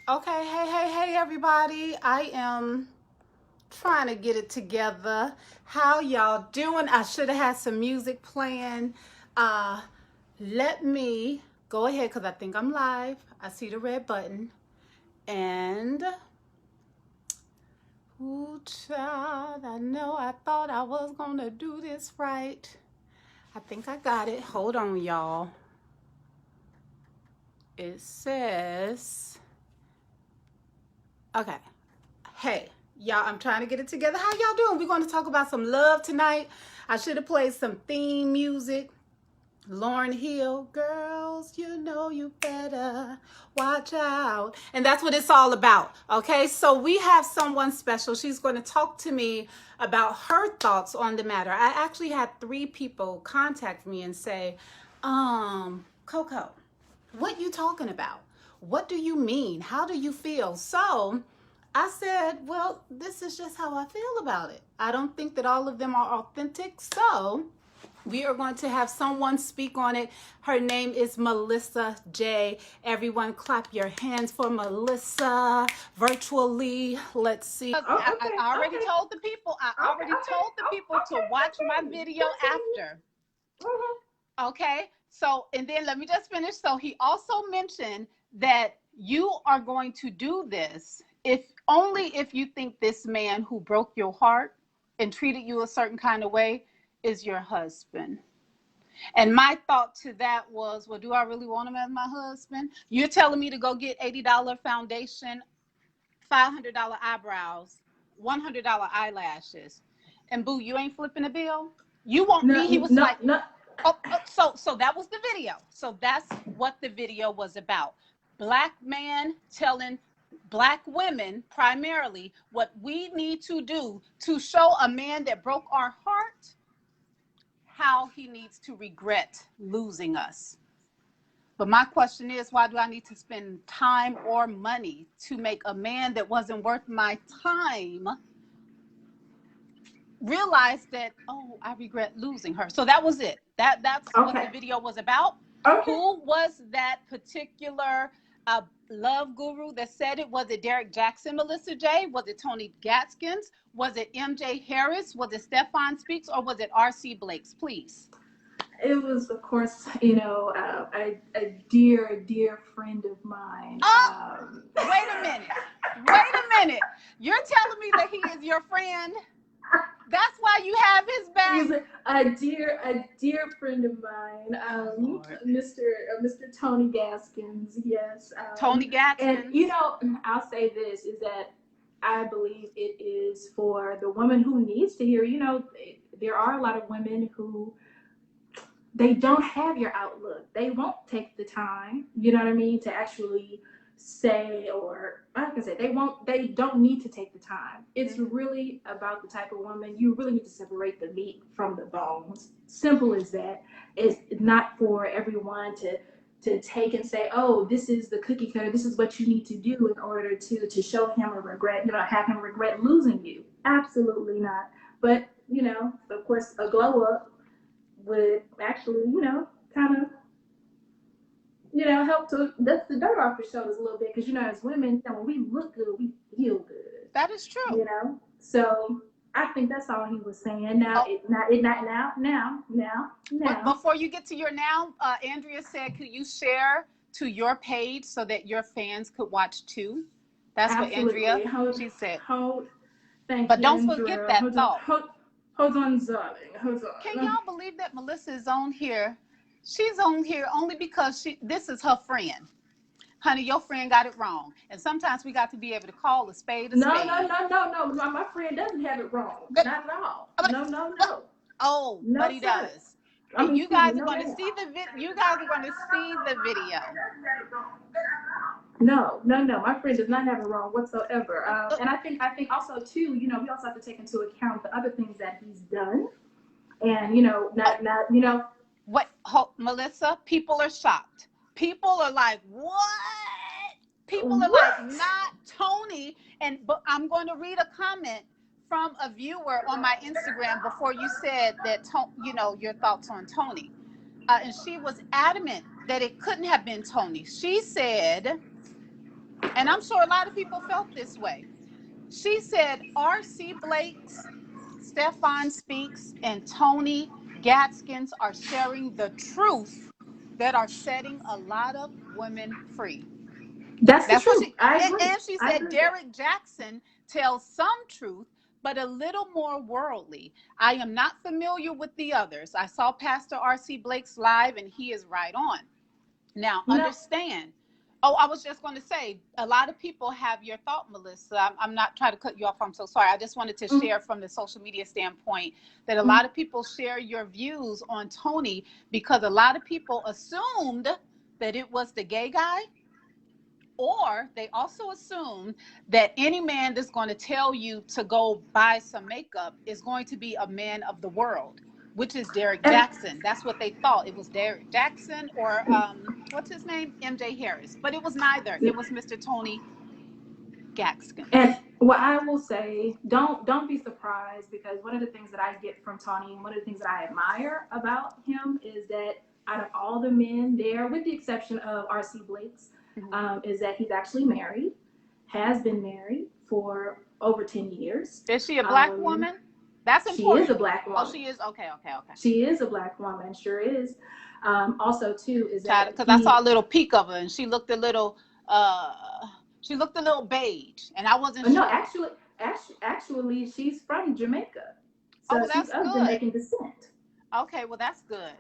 Okay, hey, everybody. I am trying to get it together. How y'all doing? I should have had some music playing. Uh, Let me go ahead because I think I'm live. I see the red button. And, ooh, child, I know I thought I was going to do this right. I think I got it. Hold on, y'all. It says, okay. Hey, y'all, I'm trying to get it together. How y'all doing? We're going to talk about some love tonight. I should have played some theme music. Lauryn Hill, girls, you know you better watch out. And that's what it's all about. Okay, so we have someone special. She's going to talk to me about her thoughts on the matter. I actually had 3 people contact me and say, Coco, what you talking about? What do you mean? How do you feel? So I said, well, this is just how I feel about it. I don't think that all of them are authentic. So we are going to have someone speak on it. Her name is Melissa J. Everyone clap your hands for Melissa virtually. Let's see. I already told the people. Told the people to watch my video after. Okay. So, and then let me just finish. So he also mentioned that you are going to do this if you think this man who broke your heart and treated you a certain kind of way is your husband. And my thought to that was, well, do I really want him as my husband? You're telling me to go get $80 foundation, $500 eyebrows, $100 eyelashes, and boo, you ain't flipping a bill? You want me? He was like, no. So that was the video. So that's what the video was about. Black man telling Black women primarily what we need to do to show a man that broke our heart how he needs to regret losing us. But my question is, why do I need to spend time or money to make a man that wasn't worth my time realize that, oh, I regret losing her? So that was it. That's what the video was about. Who was that particular love guru that said it? Was it Derrick Jaxn, Melissa J? Was it Tony Gaskins? Was it MJ Harris? Was it Stephan Speaks? Or was it RC Blakes? Please. It was, of course, a dear friend of mine. Wait a minute. You're telling me that he is your friend? That's why you have his back. He's a dear friend of mine, Mr. Tony Gaskins. Yes, Tony Gaskins. And I'll say this is that I believe it is for the woman who needs to hear. There are a lot of women who they don't have your outlook. They won't take the time. You know what I mean, to actually say, or like I said, they don't need to take the time. It's really about the type of woman. You really need to separate the meat from the bones. Simple as that. It's not for everyone to take and say, oh, this is the cookie cutter, this is what you need to do in order to show him a regret, have him regret losing you. Absolutely not. But of course, a glow up would actually kind of help to dust the dirt off your shoulders a little bit, because as women, when we look good, we feel good. That is true. So I think that's all he was saying. Now, But before you get to your now, Andrea said, could you share to your page so that your fans could watch too? That's absolutely. What Andrea, she said. Thank but you, don't Andrea. Forget that thought. Hold on, darling. Hold on. Can y'all believe that Melissa is on here? She's on here only because this is her friend. Honey, your friend got it wrong. And sometimes we got to be able to call a spade a spade. No. My friend doesn't have it wrong. Not at all. No. Oh, no, but he does. And you guys are going to see the video. No. My friend does not have it wrong whatsoever. And I think also too, we also have to take into account the other things that he's done. And What, Melissa? People are shocked. People are like, what? People are like, not Tony. But I'm going to read a comment from a viewer on my Instagram before you said that, your thoughts on Tony. And she was adamant that it couldn't have been Tony. She said, and I'm sure a lot of people felt this way. She said R.C. Blake's, Stephan Speaks, and Tony Gaskins are sharing the truth that are setting a lot of women free. That's the That's what truth. she, I agree. and she I said agree with that. Derrick Jaxn tells some truth, but a little more worldly. I am not familiar with the others. I saw Pastor R.C. Blake's live, and he is right on. Now, No. understand. Oh, I was just going to say, a lot of people have your thought, Melissa. I'm not trying to cut you off. I'm so sorry. I just wanted to Mm-hmm. share from the social media standpoint that a Mm-hmm. lot of people share your views on Tony because a lot of people assumed that it was the gay guy, or they also assume that any man that's going to tell you to go buy some makeup is going to be a man of the world, which is Derrick And Jaxn. That's what they thought. It was Derrick Jaxn or what's his name? MJ Harris. But it was neither. It was Mr. Tony And Gaskins. what I will say, don't be surprised, because one of the things that I get from Tony, and one of the things that I admire about him, is that out of all the men there, with the exception of R.C. Blake's, Mm-hmm. is that he's actually married, has been married for over 10 years. Is she a black woman? That's She is a important. black Oh, woman. she is? Okay, okay, okay. She is a black woman, sure is. Also, too, is that Because I saw a little peek of her, and she looked a little, uh, beige, and I wasn't no, sure. actually, she's from Jamaica, Oh, so well, she's that's of good. Jamaican descent. Okay, well, that's good.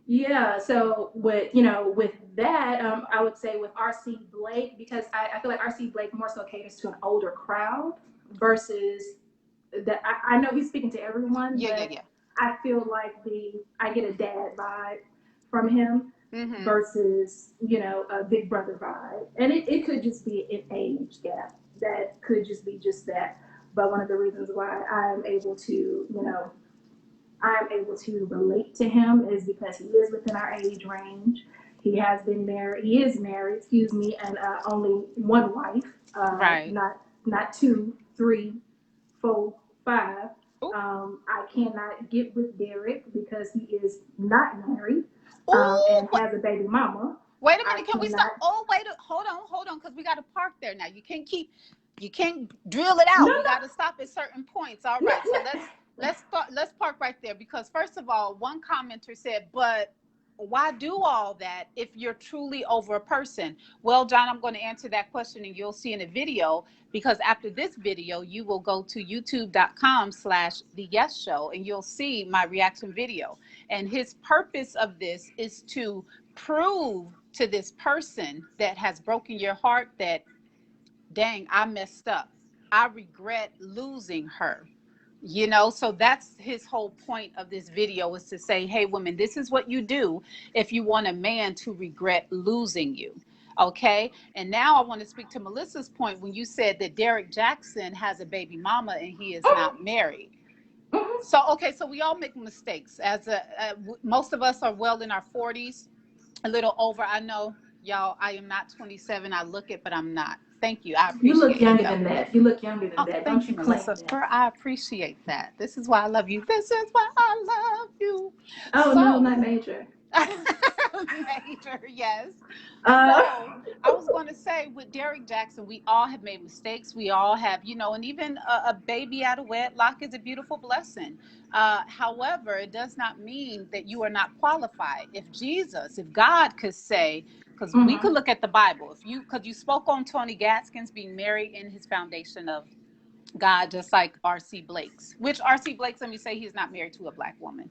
Yeah, so with with that, I would say with R.C. Blake, because I feel like R.C. Blake more so caters to an older crowd versus that. I know he's speaking to everyone, Yeah, yeah, but yeah. I feel like I get a dad vibe from him Mm-hmm. versus a big brother vibe, and it could just be an age gap. That could just be just that. But one of the reasons why I'm able to relate to him is because he is within our age range. He has been married. He is married, excuse me, and only one wife, Right. not two, three, four, five. Ooh. I cannot get with Derrick because he is not married Ooh. and has a baby mama. Wait a I minute. Can we stop? cannot. Oh, wait. Hold on, because we got to park there now. You can't drill it No, out. We no, got to stop at certain points. All no, right. So let's park right there, because first of all, one commenter said, but why do all that if you're truly over a person? Well, John, I'm going to answer that question, and you'll see in a video, because after this video, you will go to youtube.com/the yes show, and you'll see my reaction video. And his purpose of this is to prove to this person that has broken your heart that, dang, I messed up. I regret losing her. So that's his whole point of this video, is to say, hey, women, this is what you do if you want a man to regret losing you. Okay. And now I want to speak to Melissa's point when you said that Derrick Jaxn has a baby mama and he is not married. Mhm. So, okay. So we all make mistakes. Most of us are well in our 40s, a little over. I know, y'all, I am not 27. I look it, but I'm not. Thank you. I You look appreciate it, younger though. than that. You look younger than Oh, that. thank Don't you, you claim Melissa. that? I appreciate that. This is why I love you. This is why I love you. Oh no, So, not major. major, yes. Uh, So, I was going to say, with Derrick Jaxn, we all have made mistakes. We all have, and even a baby out of wedlock is a beautiful blessing. However, it does not mean that you are not qualified. If God could say, because we mhm. could look at the Bible, because you spoke on Tony Gaskins being married in his foundation of God, just like R.C. Blake's. Which R.C. Blake's, let me say, he's not married to a black woman.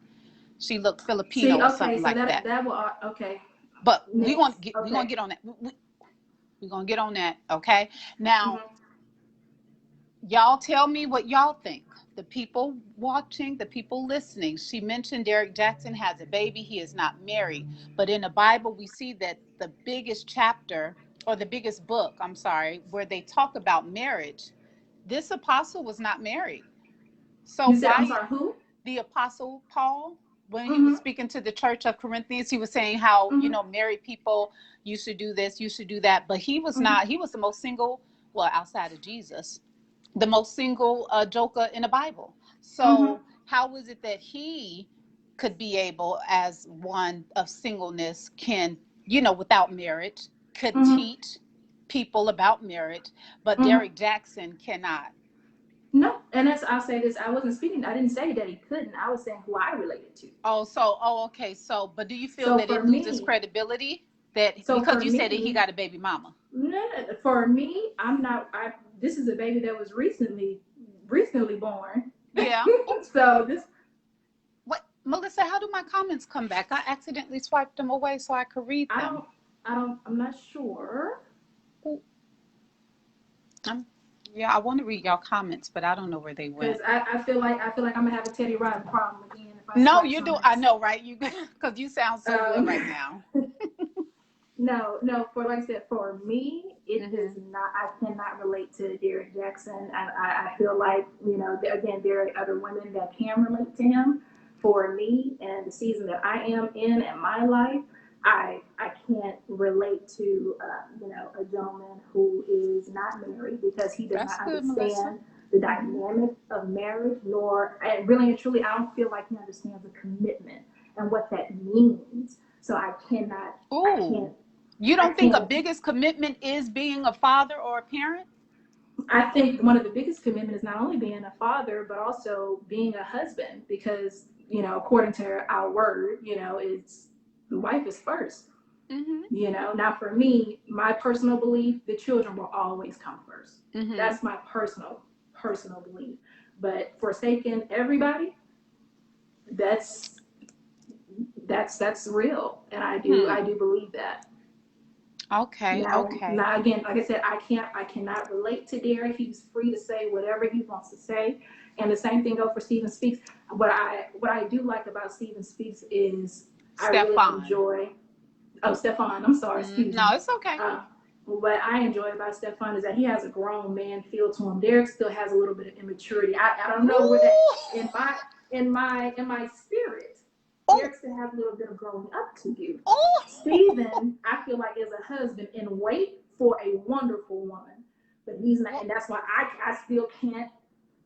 She looked Filipino See, or okay, something so like that that. that will okay. But Next, we gonna okay. get on that. We're gonna get on that. Okay. Now, Mhm. y'all tell me what y'all think. The people watching, the people listening. She mentioned Derrick Jaxn has a baby. He is not married. But in the Bible, we see that the biggest chapter, or the biggest book, I'm sorry, where they talk about marriage, this apostle was not married. So You said, I'm why sorry, who? the apostle Paul, when he was Mhm. speaking to the church of Corinthians, he was saying how, Mhm. married people, you should do this, you should do that. But he was Mhm. not, he was the most single, well, outside of Jesus, the most single joker in the Bible. Mhm. So how is it that he could be able, as one of singleness, can, without marriage, could Mhm. teach people about marriage, but Mhm. Derrick Jaxn cannot. No, and I'll say this. I didn't say that he couldn't. I was saying who I related to. Okay. So, but do you feel So that for it loses me, credibility that so because for you said that he me, got a baby mama? no, for me, I'm not. This is a baby that was recently born. Yeah. Oh, So this, what, Melissa? How do my comments come back? I accidentally swiped them away so I could read I them. don't, I'm not sure. Oh, I'm, yeah, I want to read y'all comments, but I don't know where they Because went. I feel like I'm gonna have a Teddy Riley problem again if I No, swipe you do. something I else. know, right? You because you sound so good right Um, now. no. For like I said, for me, it is Hmm. not. I cannot relate to Derrick Jaxn. I feel like again there are other women that can relate to him. For me and the season that I am in my life, I can't relate to a gentleman who is not married because he does That's not good, Melissa. understand the Hmm. dynamic of marriage, nor really and truly I don't feel like he understands the commitment and what that means. So I Ooh, can't, you I don't think a can't. biggest commitment is being a father or a parent? I think one of the biggest commitment is not only being a father, but also being a husband, because according to our word, it's the wife is first. Hmm. Now for me, my personal belief, the children will always come first. Hmm. That's my personal belief. But forsaking everybody, that's that's real, and I Hmm. do believe that. Okay. Okay. Now again, like I said, I cannot relate to Derek. He's free to say whatever he wants to say, and the same thing goes for Stephen Speaks. What I do like about Stephen Speaks is I really Stephan. enjoy. Oh, Stephan, I'm sorry, excuse No, me. it's okay. Uh, what I enjoy about Stephan is that he has a grown man feel to him. Derek still has a little bit of immaturity. I don't know where that Ooh. in my spirit. Oh. Derek still has a little bit of growing up to do. Oh. Stephen, I feel like, is a husband in wait for a wonderful woman, but he's not, and that's why I still can't.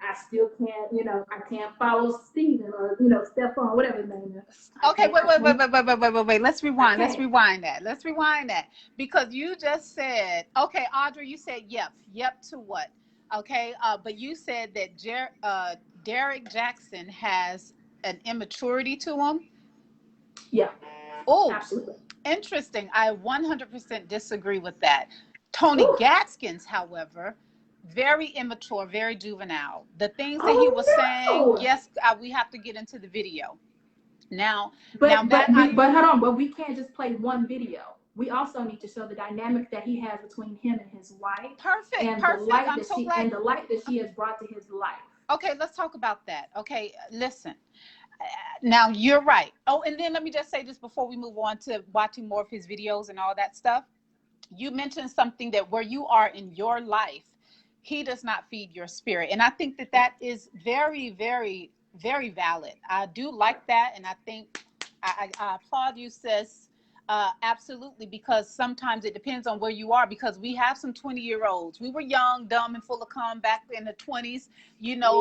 I can't follow Stephen or Stephan, whatever his name is. I Okay, can't. wait, I wait, wait, can't. wait, wait, wait, wait, wait, wait. Let's I rewind. Let's can't. rewind that. Let's rewind that. Because you just said, okay, Audrey, you said yep. Yep to what? Okay, but you said that Derrick Jaxn has an immaturity to him. Yeah, Oh, absolutely. interesting. I 100% disagree with that. Tony Ooh. Gaskins, however, very immature, very juvenile. The things that he Oh was saying, no! yes, we have to get into the video. Now, now But that but I but hold on. But we can't just play one video. We also need to show the dynamic that he has between him and his wife, perfect, and the perfect. light I'm that so she glad. and the light that she has brought to his life. Okay, let's talk about that. Okay, listen. Now you're right. Oh, and then let me just say this before we move on to watching more of his videos and all that stuff. You mentioned something that where you are in your life, he does not feed your spirit. And I think that that is very, very, very valid. I do like that. And I think I applaud you, sis. Absolutely, because sometimes it depends on where you are. Because we have some 20-year-olds. We were young, dumb, and full of calm back in the 20s,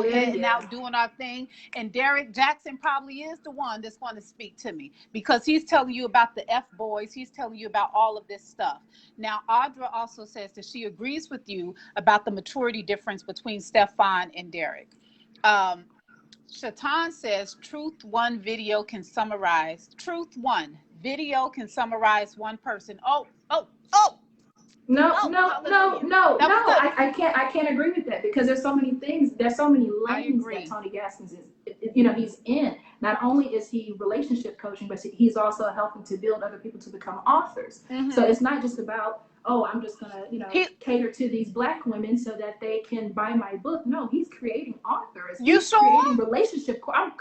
Yeah, heading yeah. out doing our thing. And Derrick Jaxn probably is the one that's going to speak to me because he's telling you about the F boys. He's telling you about all of this stuff. Now, Audra also says that she agrees with you about the maturity difference between Stephan and Derrick. Um, Shatan says, truth one video can summarize one person. No, Oh, no, no, hallelujah. no, That was no. good. I can't agree with that because there's so many things. There's so many I lanes that agree. Tony Gaskins he's in. Not only is he relationship coaching, but he's also helping to build other people to become authors. So Mm-hmm. it's not just about, oh, I'm just gonna He, cater to these black women so that they can buy my book. No, he's creating authors. you He's sure creating are? relationship. You I'm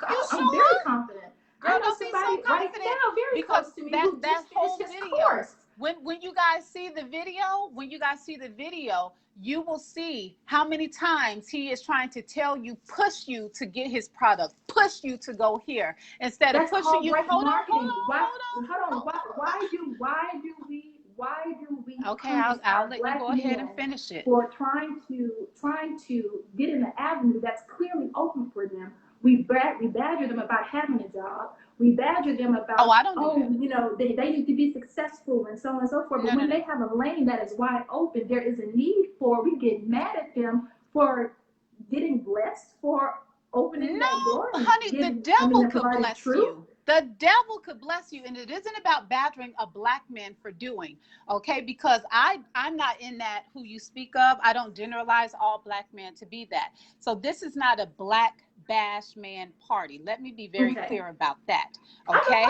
very sure? confident. I Girl, know don't be so somebody right confident now, very because close to me, that who that just finished whole his video, course. when you guys see the video, you will see how many times he is trying to tell you, push you to get his product, push you to go here instead of That's pushing called you. great Hold on, hold marketing. on, Why? hold on, Hold on. hold Why do we on. Okay, punish I'll our let you black go ahead and men finish it. for trying to get in the avenue that's clearly open for them? We badger them about having a job. We badger them about, oh, I don't do that. you know, they need to be successful and so on and so forth. But when they have a lane that is wide open, there is a need for, we get mad at them for getting blessed, for opening that door. Honey, the devil could bless you. The devil could bless you, and it isn't about badgering a black man for doing, okay? Because I'm not in that who you speak of. I don't generalize all black men to be that. So this is not a black bash man party. Let me be very clear about that, okay?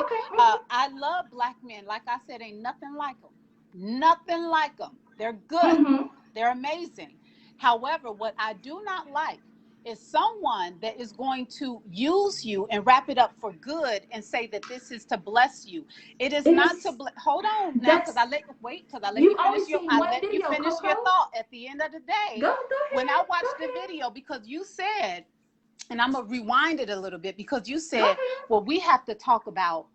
I love black men. Like I said, ain't nothing like them. Nothing like them. They're good. They're amazing. However, what I do not like is someone that is going to use you and wrap it up for good and say that this is to bless you. It is not to bless. Hold on now, because I let you finish your thought. At the end of the day, go when I watched the video, because you said, and I'm gonna rewind it a little bit, because you said, well, we have to talk about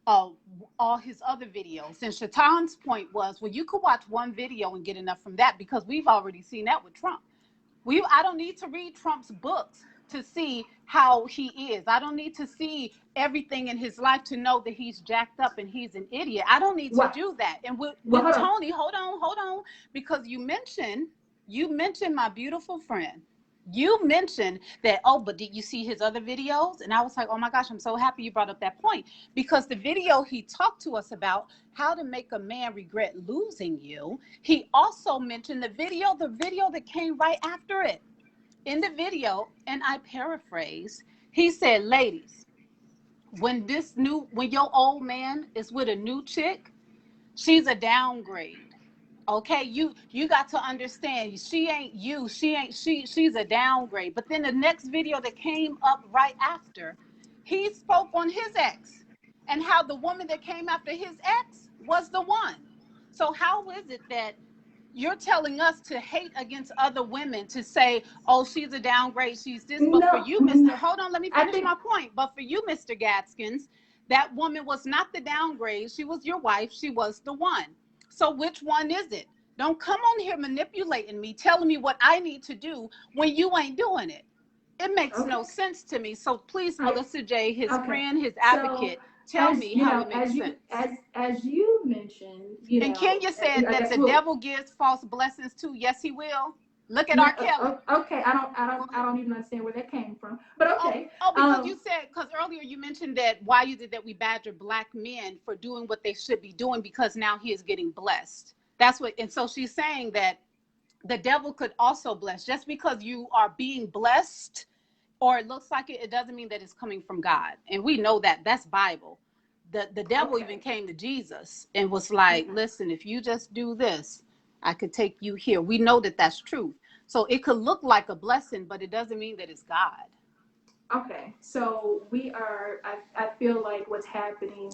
all his other videos. And Shatan's point was, well, you could watch one video and get enough from that, because we've already seen that with Trump. I don't need to read Trump's books to see how he is. I don't need to see everything in his life to know that he's jacked up and he's an idiot. I don't need to do that. And with Tony, hold on, because you mentioned my beautiful friend. You mentioned that, oh, but did you see his other videos? And I was like, oh my gosh, I'm so happy you brought up that point, because the video he talked to us about how to make a man regret losing you. He also mentioned the video that came right after it. In the video, and I paraphrase, he said, ladies, when your old man is with a new chick, she's a downgrade. Okay, you got to understand, she's a downgrade. But then the next video that came up right after, he spoke on his ex and how the woman that came after his ex was the one. So how is it that you're telling us to hate against other women, to say, oh, she's a downgrade, she's this, but for you, Mr. Hold on, let me finish my point. But for you, Mr. Gaskins, that woman was not the downgrade. She was your wife. She was the one. So which one is it? Don't come on here manipulating me, telling me what I need to do when you ain't doing it. It makes no sense to me. So please, Melissa J, his friend, his advocate, tell me how it makes sense. As you mentioned, and Kenya said that the devil gives false blessings too. Yes, he will. Look at R. Kelly. Okay, I don't even understand where that came from. But okay. Because you said, because earlier you mentioned that why you did that, we badger black men for doing what they should be doing because now he is getting blessed. That's what, and so she's saying that the devil could also bless. Just because you are being blessed, or it looks like it doesn't mean that it's coming from God. And we know that that's Bible. The devil even came to Jesus and was like, listen, if you just do this, I could take you here. We know that that's truth. So it could look like a blessing, but it doesn't mean that it's God. Okay, so I feel like what's happening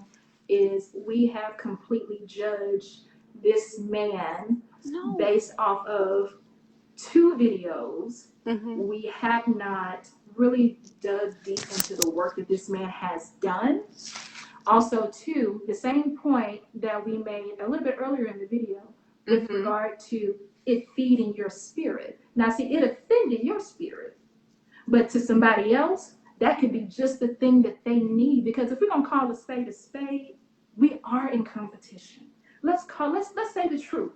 is we have completely judged this man based off of 2 videos. We have not really dug deep into the work that this man has done. Also, too, the same point that we made a little bit earlier in the video with regard to it feeding your spirit. Now, see, it offended your spirit, but to somebody else, that could be just the thing that they need. Because if we're gonna call a spade, we are in competition. Let's say the truth.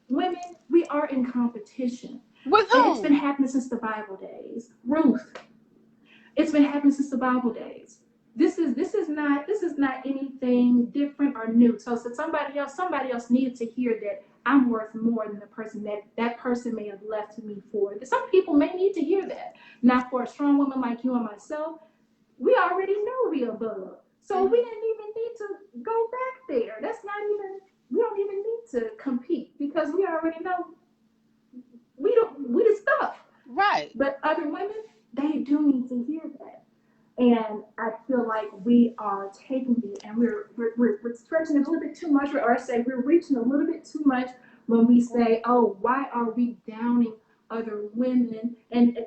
Women, we are in competition. With whom? And it's been happening since the Bible days. Ruth. It's been happening since the Bible days. This is not anything different or new. So somebody else needed to hear that I'm worth more than the person that person may have left me for. Some people may need to hear that. Now, for a strong woman like you and myself, we already know we above. So we didn't even need to go back there. We don't even need to compete because we already know we the stuff. Right. But other women, they do need to hear that. And I feel like we are taking it and we're stretching it a little bit too much, or I say we're reaching a little bit too much when we say, oh, why are we downing other women? And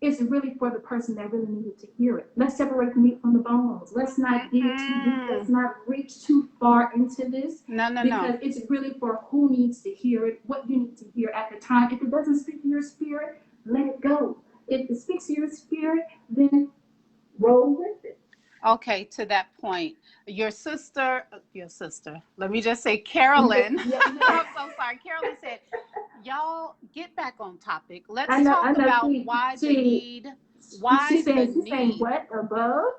it's really for the person that really needed to hear it. Let's separate the meat from the bones. Let's not dig too deep. Let's not reach too far into this. Because it's really for who needs to hear it, what you need to hear at the time. If it doesn't speak to your spirit, let it go. If it speaks to your spirit, then roll with it. Okay, to that point, your sister, let me just say Carolyn. Yeah, I'm so sorry. Carolyn said, y'all get back on topic. Let's I talk know. about why the need, why the She's saying need. what above?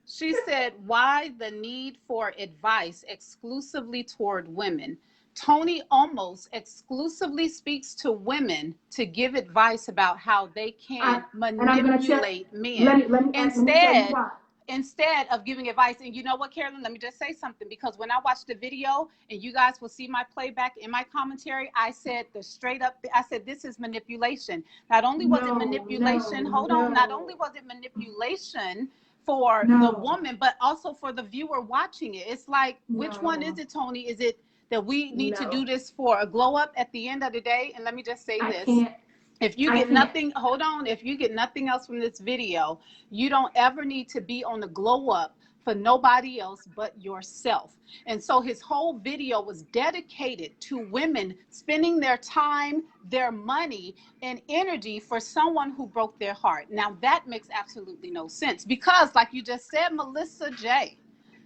She said, why the need for advice exclusively toward women? Tony almost exclusively speaks to women to give advice about how they I can and I'm gonna tell. manipulate men Let me tell you instead why. instead of giving advice. And you know what, Carolyn, let me just say something, because when I watched the video, and you guys will see my playback in my commentary, I said I said, this is manipulation. Not only was it No, manipulation, hold on, not only was it manipulation for the no, woman, but also for the viewer watching it. It's like, which one is no, it, Tony? Is it that we need to no. do this for a glow up at the end of the day? And let me just say I this. can't. If you I get can't. nothing, hold on, if you get nothing else from this video, you don't ever need to be on the glow up for nobody else but yourself. And so his whole video was dedicated to women spending their time, their money, and energy for someone who broke their heart. Now that makes absolutely no sense, because like you just said, Melissa J,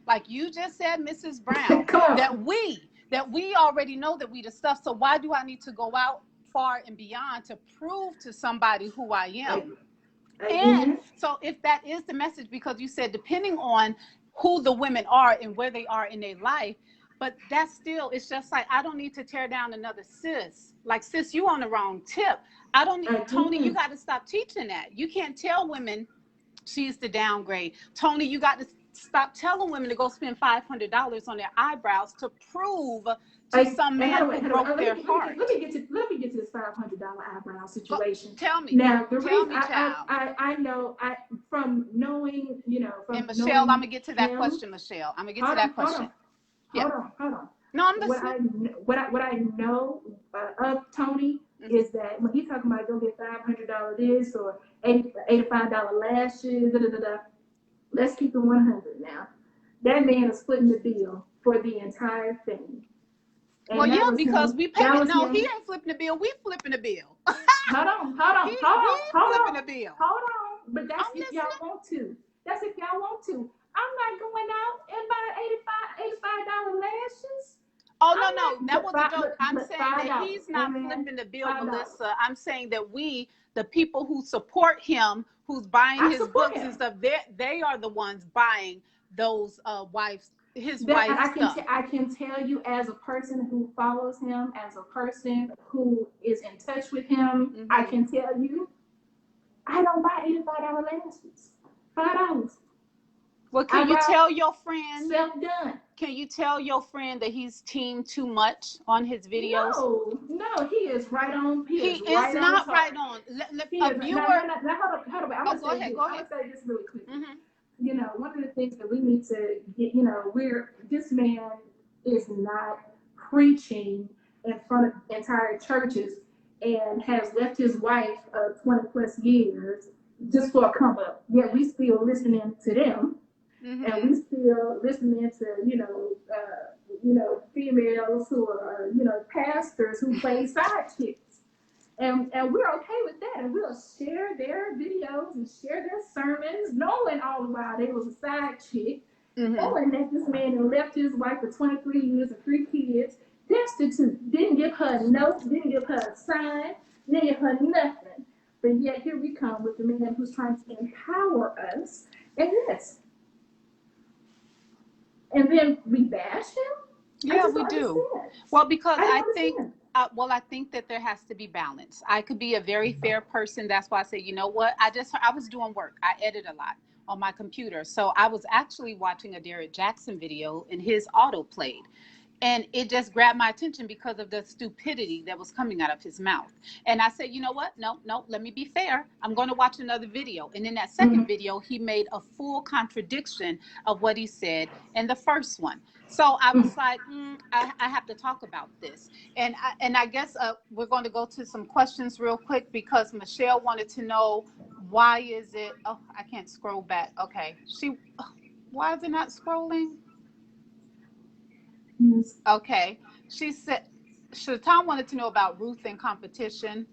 like you just said, Mrs. Brown, Come on. that we already know that we the stuff. So why do I need to go out far and beyond to prove to somebody who I am? And Again, so if that is the message, because you said depending on who the women are and where they are in their life, but that's still, it's just like, I don't need to tear down another sis. Like, sis, you on the wrong tip. I don't need, Tony, you again. got to stop teaching that. You can't tell women she's the downgrade. Tony, you got to stop telling women to go spend $500 on their eyebrows to prove to some And man hold on, who hold on. broke their heart. Let me get to this $500 eyebrow Go, situation. tell me. Now, the Tell reason me, child. I know from knowing, And from Michelle, I'm knowing gonna get to that him. question, Michelle. I'm gonna get to Hold that on, hold question. on, Yeah. hold on. No, I'm What listening. I know of Tony is that when he's talking about go get $500 this or $85 lashes, da da da da. Let's keep it 100 now. That man is splitting the bill for the entire thing. Well, And yeah, that was because him. we pay That it. was No, he him. ain't flipping the bill. We flipping the bill. We flipping the bill. Hold on. But that's I'm if y'all listening. want to. That's if y'all want to. I'm not going out and buy $85 lashes. Oh, no, I'm no, that not, was a joke. I'm but saying that $5. he's not Amen. flipping the bill, $5. Melissa. I'm saying that we, the people who support him, who's buying I his support books and him. stuff, they are the ones buying those his That wife's stuff. I can tell you as a person who follows him, as a person who is in touch with him, I Mm-hmm. can tell you I don't buy $85 lashes. $5. Well, I can you buy tell your friend? self done. Can you tell your friend that he's teamed too much on his videos? No, he is right on. He He is is right on not right target. on. He A is right. viewer. Now, hold up. I'm Oh, gonna go say ahead. this. Go I'm ahead. gonna say this really quickly. Mm-hmm. One of the things that we need to get, this man is not preaching in front of entire churches and has left his wife of 20 plus years just for a come up. Yet we still listening to them, and Mm-hmm. we still listening to, females who are, pastors who play side chicks. And we're okay with that, and we'll share their videos and share their sermons, knowing all the while they was a side chick, Mm-hmm. knowing that this man had left his wife for 23 years and 3 kids, destitute, didn't give her a note, didn't give her a sign, didn't give her nothing. But yet here we come with the man who's trying to empower us, and yes, and then we bash him. I Yeah, just we don't do. understand. Well, because I I don't think, understand. I think that there has to be balance. I could be a very fair person. That's why I say, you know what? I was doing work. I edit a lot on my computer. So I was actually watching a Derrick Jaxn video and his auto played. And it just grabbed my attention because of the stupidity that was coming out of his mouth. And I said, you know what? No, no, let me be fair. I'm going to watch another video. And in that second Mm-hmm. video, he made a full contradiction of what he said in the first one. So I Mm-hmm. was like, I have to talk about this. And I guess we're going to go to some questions real quick, because Michelle wanted to know, why is it, oh, I can't scroll back. Okay. Why is it not scrolling? Yes. Okay. She said, Tom wanted to know about Ruth and competition.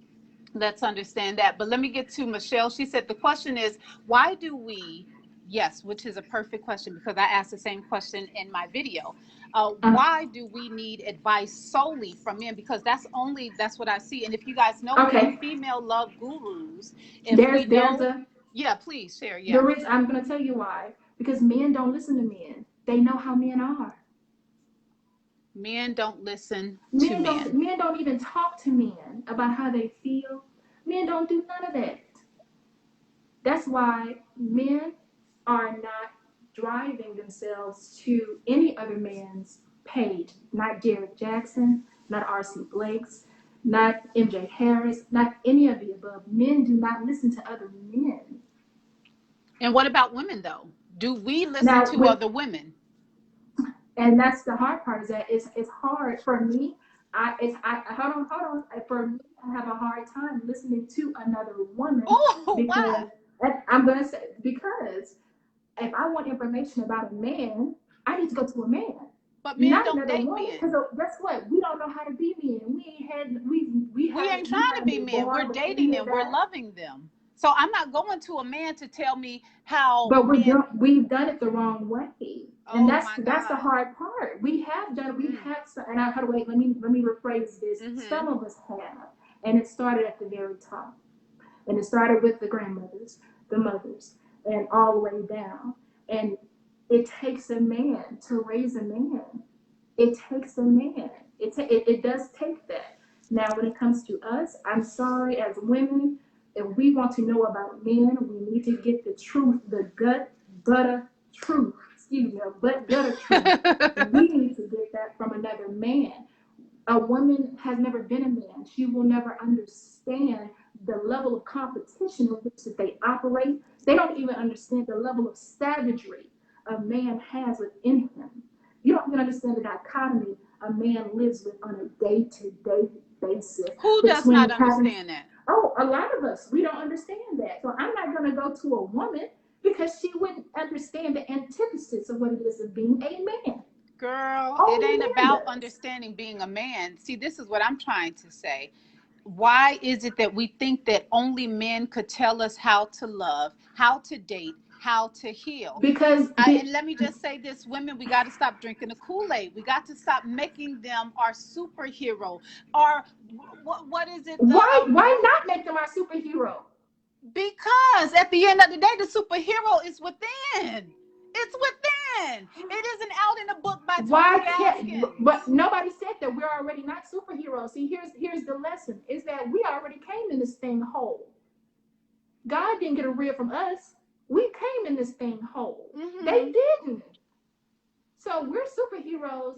Let's understand that. But let me get to Michelle. She said, the question is, why do we Yes, which is a perfect question because I asked the same question in my video. Uh, Why do we need advice solely from men? Because that's what I see. And if you guys know, we are okay, female love gurus. If we there's know, a yeah, please share. the Yeah, reason I'm going to tell you why. Because men don't listen to men. They know how men are. men don't listen to Men don't. men. Men don't even talk to men about how they feel. Men don't do none of that. That's why men are not driving themselves to any other man's page. Not Derrick Jaxn, not R.C. Blake's, not M.J. Harris, not any of the above. Men do not listen to other men. And what about women though? Do we listen Now, to other women? and that's the hard part, is that it's hard for me. I hold on. For me, I have a hard time listening to another woman Oh, because why? I'm gonna say, because if I want information about a man, I need to go to a man, But men not don't another date woman. men. Because guess what? We don't know how to be men. We ain't We trying to haven't be been men. We're born with dating any of them. We're that. loving them. So I'm not going to a man to tell me how But men. we've done it the wrong way, and Oh my that's the God. hard part. We Mm. have some, and I how to wait. Let me rephrase this. Mm-hmm. Some of us have, and it started at the very top, and it started with the grandmothers, the mothers, and all the way down. And it takes a man to raise a man. It takes a man. It does take that. Now, when it comes to us, I'm sorry, as women, if we want to know about men, we need to get the truth, the gut, butter truth. Excuse me, but gutter truth. We need to get that from another man. A woman has never been a man. She will never understand the level of competition in which that they operate. They don't even understand the level of savagery a man has within him. You don't even understand the dichotomy a man lives with on a day-to-day basis Who does not between having, understand that? oh, a lot of us, we don't understand that. So I'm not going to go to a woman because she wouldn't understand the antithesis of what it is of being a man. Girl, it Only ain't man about does. understanding being a man. See, this is what I'm trying to say. Why is it that we think that only men could tell us how to love, how to date, how to heal? Because And let me just say this, women, we got to stop drinking the Kool-Aid. We got to stop making them our superhero. Our what is it? The why not make them our superhero? Because at the end of the day, the superhero is within. It's within. It isn't out in a book by Tony Why can't? But Gaskins. nobody said that we're already not superheroes. See, here's the lesson: is that we already came in this thing whole. God didn't get a rib from us. We came in this thing whole. Mm-hmm. They didn't. So we're superheroes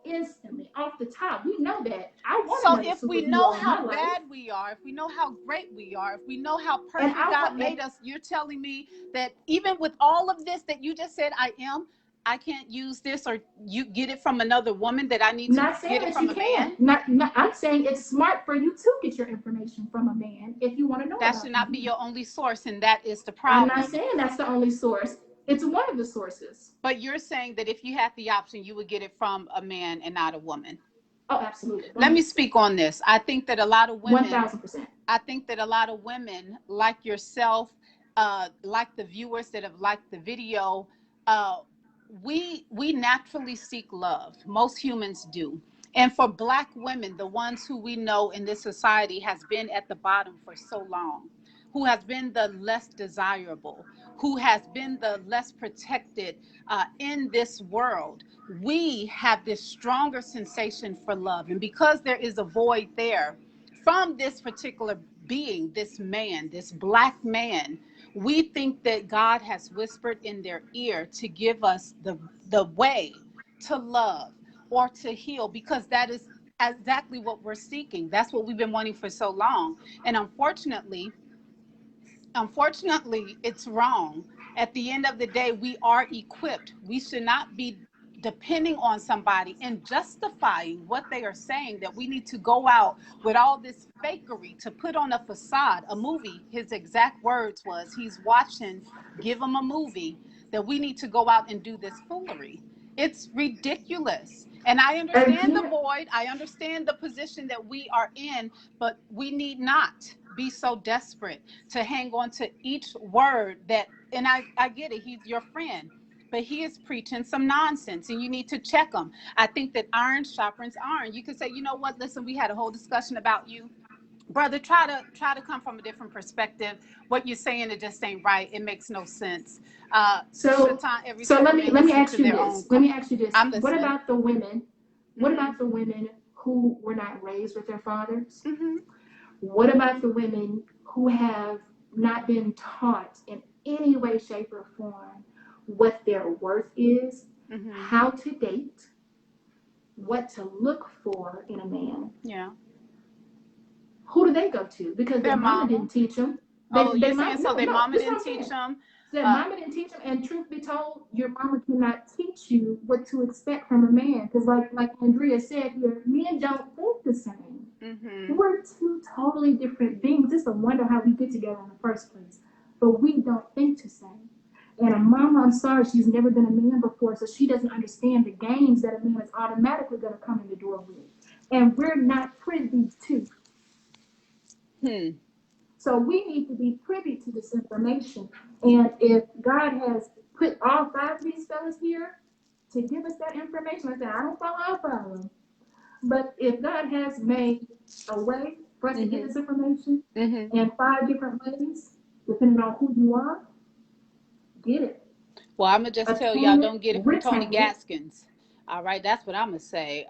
instantly off the top. We know that. I want So another if we know superhero in how my life, bad we are, if we know how great we are, if we know how and perfect I God want. made us, you're telling me that even with all of this that you just said I am, I can't use this or you get it from another woman that I need to Not saying get it that you from a man? can't. I'm saying it's smart for you to get your information from a man if you want to know That should about not be men. your only source, and that is the I'm not problem. saying that's the only source. It's one of the sources. But you're saying that if you had the option, you would get it from a man and not a woman. Oh, absolutely. Let me 100%. speak on this. I think that a lot of women, 1000%. I think that a lot of women like yourself, like the viewers that have liked the video, uh, we naturally seek love. Most humans do. And for Black women, the ones who we know in this society has been at the bottom for so long, who has been the less desirable, who has been the less protected in this world, we have this stronger sensation for love. And because there is a void there from this particular being, this man, this Black man, we think that God has whispered in their ear to give us the way to love or to heal, because that is exactly what we're seeking. That's what we've been wanting for so long. And unfortunately, it's wrong. At the end of the day, we are equipped. We should not be depending on somebody and justifying what they are saying, that we need to go out with all this fakery to put on a facade. A movie, his exact words was, he's watching, give him a movie, that we need to go out and do this foolery. It's ridiculous. And I understand the Again, void. I understand the position that we are in, but we need not be so desperate to hang on to each word that, and I get it, he's your friend, but he is preaching some nonsense and you need to check him. I think that iron sharpens iron. You could say, you know what, listen, we had a whole discussion about you. Brother, try to come from a different perspective. What you're saying, it just ain't right. It makes no sense. so Shaitan, every so single let me man let me listen ask to you their this. own. Let me ask you this. I'm listening. What Mm-hmm. about the women who were not raised with their fathers? Mm-hmm. What about the women who have not been taught in any way, shape, or form what their worth is, Mm-hmm. how to date, what to look for in a man? Yeah. Who do they go to? Because their Their mama mama. didn't teach them. Oh, They you're saying mom so no their no. mama This is what didn't I'm teach saying. them? Their Uh, mama didn't teach them, and truth be told, your mama cannot teach you what to expect from a man. Because like Andrea said here, men don't think the same. mm-hmm. We're two totally different beings. It's a wonder how we get together in the first place. But we don't think the same. And a mama, I'm sorry, she's never been a man before, so she doesn't understand the games that a man is automatically going to come in the door with. And we're not privy to. Hmm. So we need to be privy to this information. And if God has put all five of these fellas here to give us that information, like I said, I don't follow, I follow. But if God has made a way for us to get Mm-hmm. this information Mm-hmm. in five different ways, depending on who you are, get it. Well, I'm gonna just tell y'all, Attain it, don't get it from Tony retain it. Gaskins. All right, that's what I'm gonna say.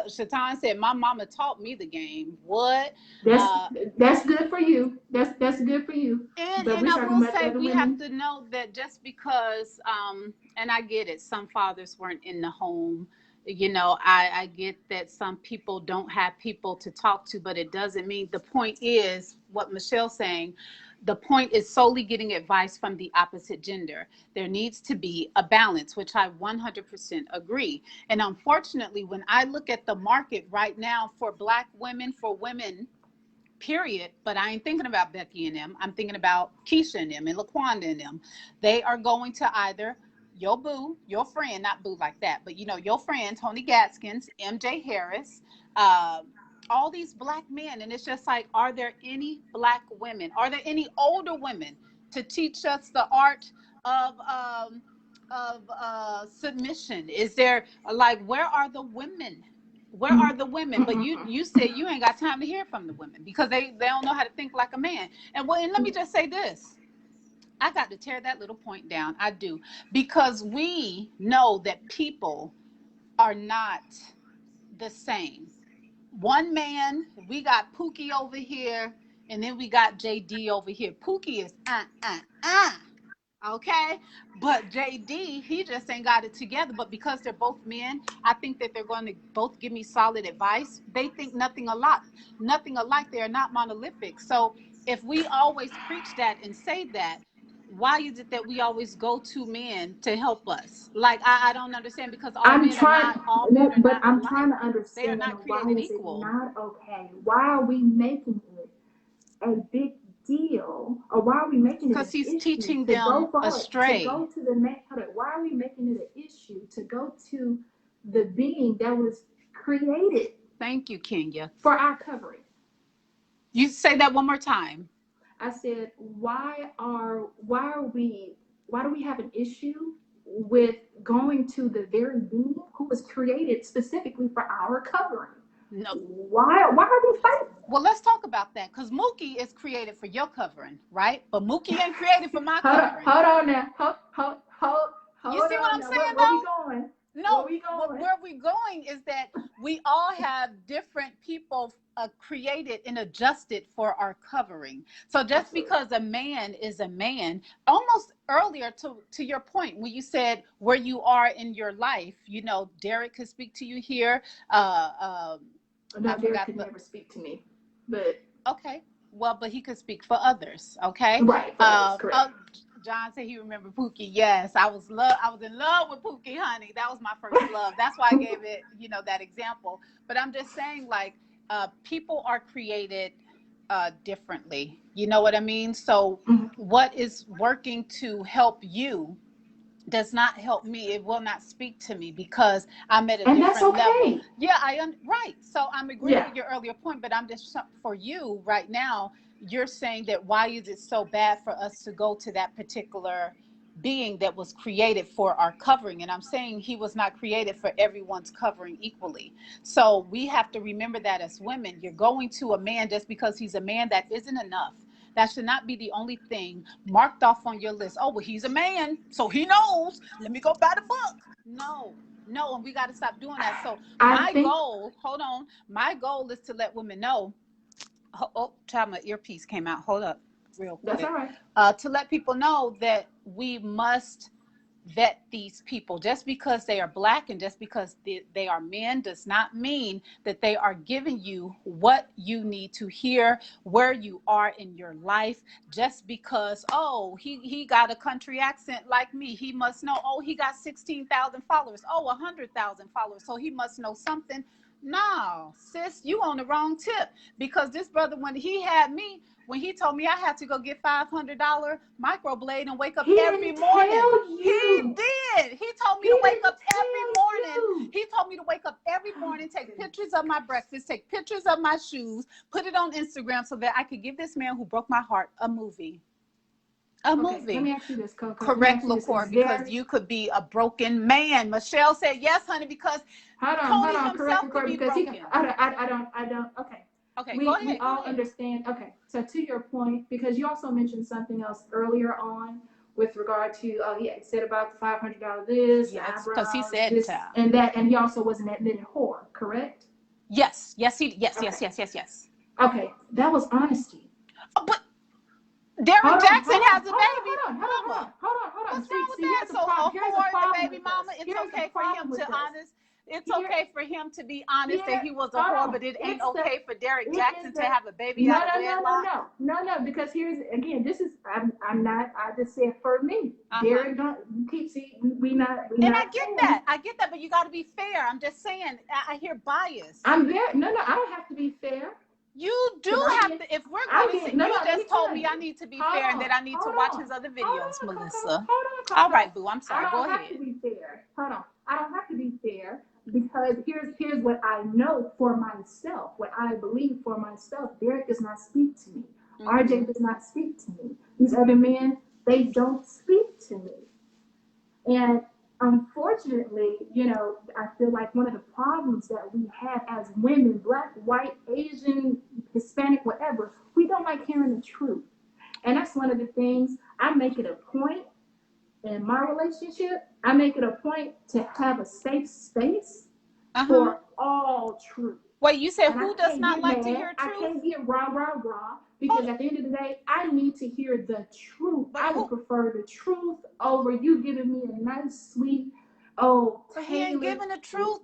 Shaitan said, "My mama taught me the game." What? That's Uh, that's good for you. That's good for you. But and we're I talking will about the say other we have women. to know that just because, and I get it, some fathers weren't in the home. You know, I get that some people don't have people to talk to, but it doesn't mean, the point is what Michelle's saying. The point is solely getting advice from the opposite gender. There needs to be a balance, which I 100% agree. And unfortunately, when I look at the market right now for Black women, for women, period. But I ain't thinking about Becky and them. I'm thinking about Keisha and them and LaQuanda and them. They are going to either your boo, your friend, not boo like that, but you know, your friend, Tony Gaskins, MJ Harris, uh, all these Black men. And it's just like, are there any Black women? Are there any older women to teach us the art of, submission? Is there, like, where are the women? Where are the women? But you said you ain't got time to hear from the women because they don't know how to think like a man. And well, and let me just say this. I got to tear that little point down. I do. Because we know that people are not the same. One man, we got Pookie over here, and then we got JD over here. Pookie is okay, but JD, he just ain't got it together. But because they're both men, I think that they're going to both give me solid advice. They think nothing alike. They are not monolithic. So if we always preach that and say that, why is it that we always go to men to help us? Like, I don't understand, because I'm trying, all men are but not I'm trying alike. to They are understand not why created is it equal. not okay? Why are we making it a big deal, or why are we making it Because an he's issue teaching to go them forward, to astray. go to the next? Why are we making it an issue to go to the being that was created Thank you, Kenya. for our covering? You say that one more time. I said, why do we have an issue with going to the very being who was created specifically for our covering? No. Why are we fighting? Well, let's talk about that, because Mookie is created for your covering, right? But Mookie ain't created for my covering. Hold on now. You Hold see what on I'm now. saying, Where we though? going? Where No, we going? where we going is that we all have different people created and adjusted for our covering. So just Absolutely. because a man is a man, almost earlier to your point when you said where you are in your life, you know, Derrick could speak to you here. No, I Derek forgot could the never speak to me, but Okay. Well, but he could speak for others. Okay. right for others, correct. John said he remembered Pookie. Yes, I was in love with Pookie, honey. That was my first love. That's why I gave it, that example. But I'm just saying, like, people are created differently. You know what I mean? So, Mhm. what is working to help you does not help me. It will not speak to me because I'm at a And that's different level. okay. Yeah, right. So I'm agreeing Yeah. with your earlier point, but I'm just for you right now. You're saying that why is it so bad for us to go to that particular being that was created for our covering? And I'm saying he was not created for everyone's covering equally. So we have to remember that as women, you're going to a man just because he's a man, that isn't enough. That should not be the only thing marked off on your list. Oh, well, he's a man, so he knows. Let me go buy the book. No, no, and we got to stop doing that. So I my think goal, hold on, my goal is to let women know. Oh, child, my earpiece came out. Hold up, real that's all quick. right. To let people know that we must vet these people. Just because they are black and just because they are men does not mean that they are giving you what you need to hear, where you are in your life. Just because, oh, he got a country accent like me, he must know. Oh, he got 16,000 followers. Oh, 100,000 followers, so he must know something. No, sis, you on the wrong tip. Because this brother, when he had me, when he told me I had to go get $500 microblade and wake up He every didn't morning, tell he you. did. He told me He to wake didn't up every tell morning. you. He told me to wake up every Oh, morning, take goodness. pictures of my breakfast, take pictures of my shoes, put it on Instagram so that I could give this man who broke my heart a movie. A Okay, let movie. me ask you this, Coco. Let me Correct, ask you this. LaCour, Is because there, you could be a broken man. Michelle said yes, honey, because hold Tony on, correct, himself could correct, be because he, broken. I don't, okay. Okay, go We ahead, go all ahead. understand. Okay, so to your point, because you also mentioned something else earlier on with regard to, he had said about the $500 this, the Yes, because he eyebrows, said, this and that, and he also was an admitted whore, correct? yes, yes, yes, yes, Okay, yes, yes, yes. okay, that was honesty. Oh, but Derrick Hold on, Jaxn hold on, has a hold on, baby hold on, hold on, hold on, mama. hold on, hold on. What's wrong with See, that? here's the So problem. a Here's the whore and the problem baby with mama, us. it's Here's the okay for problem him with to us. honest. It's Here, okay for him to be honest that he was a hold whore, on. but it ain't It's the, okay for Derrick it is Jaxn to the, have a baby no, out of no, no, no, wedlock. no, no, no. Because here's again. This is I'm not. I just said for me. Uh-huh. Derek don't keep see. We And I not get saying. that. I get that, but you got to be fair. I'm just saying, I hear bias. I'm very no, no. I don't have to be fair You do because have to. If we're I'm going to say, being no, you no. Let me just told tell me I you. need to be Hold fair and on, that I need to hold watch on, his other hold videos, on, Coco. Melissa. Hold on, All Coco. right, boo. I'm I sorry. Go don't have to ahead. be fair. Hold on. I don't have to be fair because here's what I know for myself, what I believe for myself. Derek does not speak to me. RJ Mm-hmm. does not speak to me. These other men, they don't speak to me. And unfortunately, I feel like one of the problems that we have as women, black, white, Asian, Hispanic, whatever, we don't like hearing the truth. And that's one of the things I make it a point in my relationship. I make it a point to have a safe space Uh-huh. for all truth. Wait, you said And I who does can't not get like to mad. hear I truth? can't get rah, rah, rah. Hold Because it. at the end of the day, I need to hear the truth. But I would who? prefer the truth over you giving me a nice, sweet, oh, But he ain't tailored, giving the truth,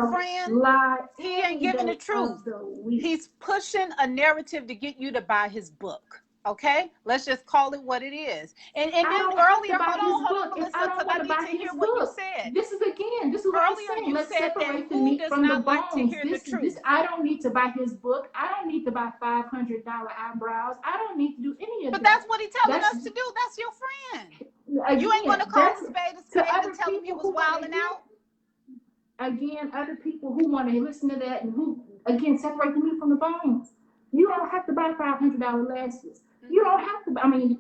friend. lie He ain't any giving the day truth. of the week. He's pushing a narrative to get you to buy his book. Okay, let's just call it what it is. And I then don't have to earlier, buy his hold on, book if I Melissa, don't because want I to need buy to hear his what you book. said. This is what I'm Earlier, saying. you Let's said that separate the who meat does from the not like to bones. hear the This truth. I don't need to buy his book. I don't need to buy $500 eyebrows. I don't need to do any of But that's that. what he's telling That's us to do. That's your friend. You ain't again, gonna call that's a to spade and other tell him he people was who want to wilding hear. out. Again, other people who want to listen to that and who again separate the meat from the bones. You don't have to buy $500 lashes. You don't have to.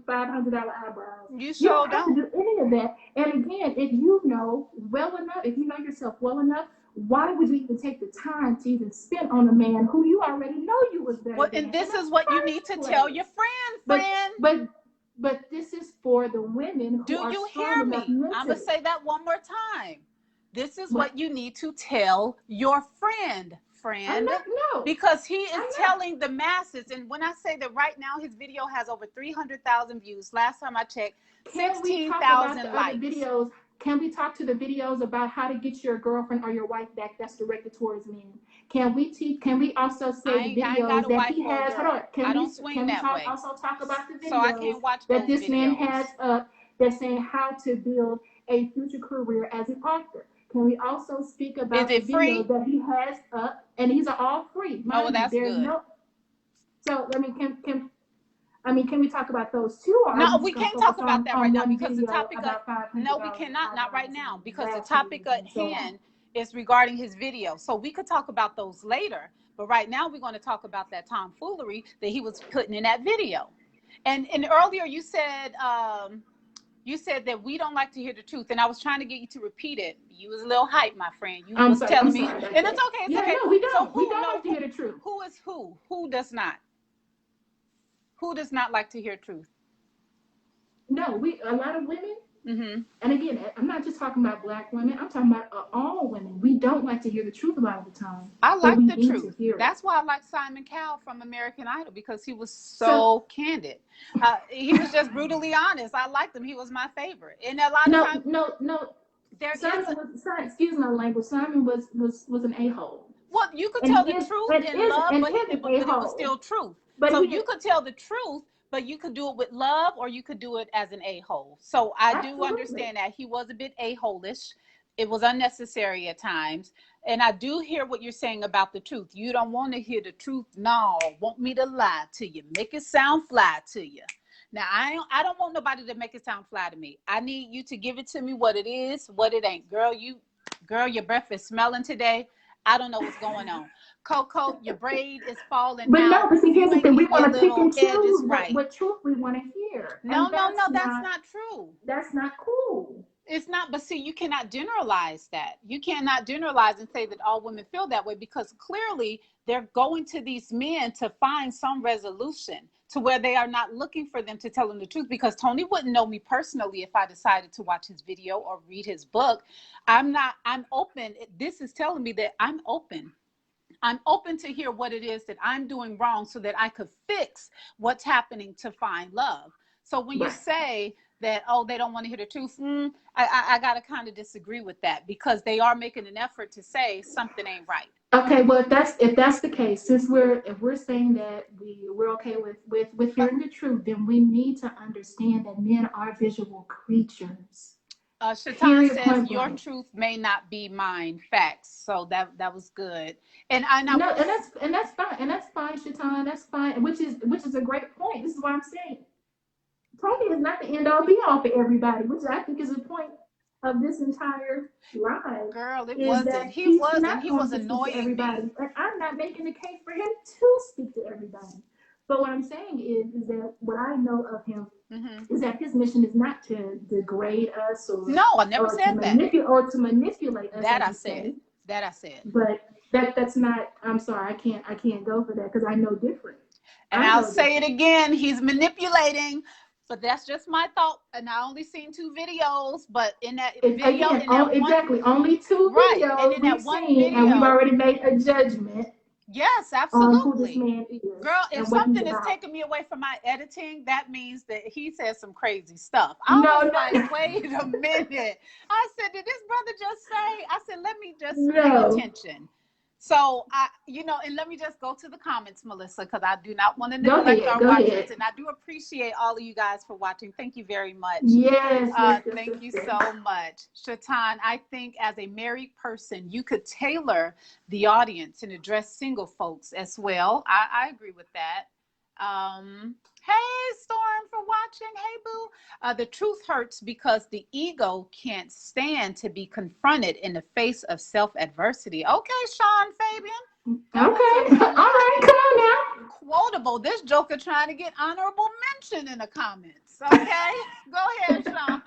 $500 eyebrows. You You don't sure have to don't. do any of that. And again, if you know well enough, if you know yourself well enough, why would you even take the time to even spend on a man who you already know you was better Well, than and in this the is what you need first to tell place? your friend, But friend. but but this is for the women who Do are you strong hear enough me? I'm going to mentally. say that one more time. This is But what you need to tell your friend, I'm not. No, because he is I'm not. telling the masses. And when I say that right now, his video has over 300,000 views. Last time I checked, Can we talk about 16,000 the other likes. videos? Can we talk to the videos about how to get your girlfriend or your wife back that's directed towards men? Can we teach? Can we also say the I ain't got videos a that wife he or a has? Hold on. girl. I don't swing Can we that talk way. also talk about the So I videos can't watch that those this man has videos. up that's saying how to build a future career as an author? Can we also speak Is about the it videos free? that he has up? And these are all free, Oh, well, mind you. that's There's good. no. So I mean, can I mean, can we talk about those too, or are No, we we just going to can't talk focus about that right on now one because the video topic of about no, we $500 cannot, not right eyebrows now and because the lashes topic at and so on? hand is regarding his video. So we could talk about those later, but right now we're going to talk about that tomfoolery that he was putting in that video. And earlier you said that we don't like to hear the truth, and I was trying to get you to repeat it. You was a little hype, my friend. You was I'm telling me, sorry about and it's that. okay, it's Yeah, okay. no, we So don't. We don't like to hear the truth. who is who? Who does not? Who does not like to hear truth? No, a lot of women, Mm-hmm. and again, I'm not just talking about Black women. I'm talking about all women. We don't like to hear the truth a lot of the time, I but like we the need to truth. hear it. That's why I like Simon Cowell from American Idol, because he was So so candid. He was just brutally honest. I liked him. He was my favorite. And a lot of no, times no, no. there is Simon was, excuse my language. Simon was an a-hole, well, you could and tell the truth in love, and but is an it was a-hole. still truth. But So he you could tell the truth, but you could do it with love, or you could do it as an a-hole. So I do absolutely. understand that he was a bit a-hole-ish. It was unnecessary at times. And I do hear what you're saying about the truth. You don't want to hear the truth. No, want me to lie to you, make it sound fly to you. Now I don't want nobody to make it sound fly to me. I need you to give it to me what it is, what it ain't. Girl, your breath is smelling today. I don't know what's going on. Coco, your braid is falling But no, out. but see, here's You the ain't thing: we getting your want to pick little and edges choose right. what truth we want to hear, No, and no, no, that's not true. that's not cool. It's not, but see, you cannot generalize that. You cannot generalize and say that all women feel that way, because clearly they're going to these men to find some resolution to where they are not looking for them to tell them the truth. Because Tony wouldn't know me personally if I decided to watch his video or read his book. I'm open. This is telling me that I'm open. I'm open to hear what it is that I'm doing wrong so that I could fix what's happening to find love. So when you Right. say that, oh, they don't want to hear the truth, I got to kind of disagree with that, because they are making an effort to say something ain't right. Okay, well, if that's the case, since if we're saying that we're okay with hearing the truth, then we need to understand that men are visual creatures. Shaitan Period. says Point your blank. truth may not be mine. Facts. So that was good. And I No, will. and that's fine, Shaitan. That's fine. Which is a great point. This is what I'm saying. Tony is not the end all be all for everybody, which I think is the point of this entire live, Girl, it is wasn't. that He he's wasn't. not He going was to speak to annoying me. everybody. And I'm not making the case for him to speak to everybody. But what I'm saying is that what I know of him Mm-hmm. is that his mission is not to degrade us No, I never said that. or to manipulate us, That as I you said. say. That I said. But that's not. I'm sorry, I can't go for that because I know different. And I I'll know say it different. again, he's manipulating. But that's just my thought. And I only seen 2 videos, but in that video, Again, in that one, exactly. Only two right. And videos in we've that one seen, and we've video, already made a judgment yes, on who this absolutely. man is Girl, if and what he's something is about. taking me away from my editing, that means that he says some crazy stuff. I No, was like, no, wait a minute. I said, did this brother just say? I said, let me just pay no. attention. So and let me just go to the comments, Melissa, because I do not want to Go neglect ahead, our go watchers. ahead. And I do appreciate all of you guys for watching. Thank you very much. Yes, yes, yes, yes, Thank you yes. so much. Shaitan, I think as a married person, you could tailor the audience and address single folks as well. I agree with that. Hey, Storm, for watching. Hey, Boo. The truth hurts because the ego can't stand to be confronted in the face of self-adversity. Okay, Sean Fabian. That was Okay, all right, come on now. quotable. This joker trying to get honorable mention in the comments. Okay, go ahead, Sean.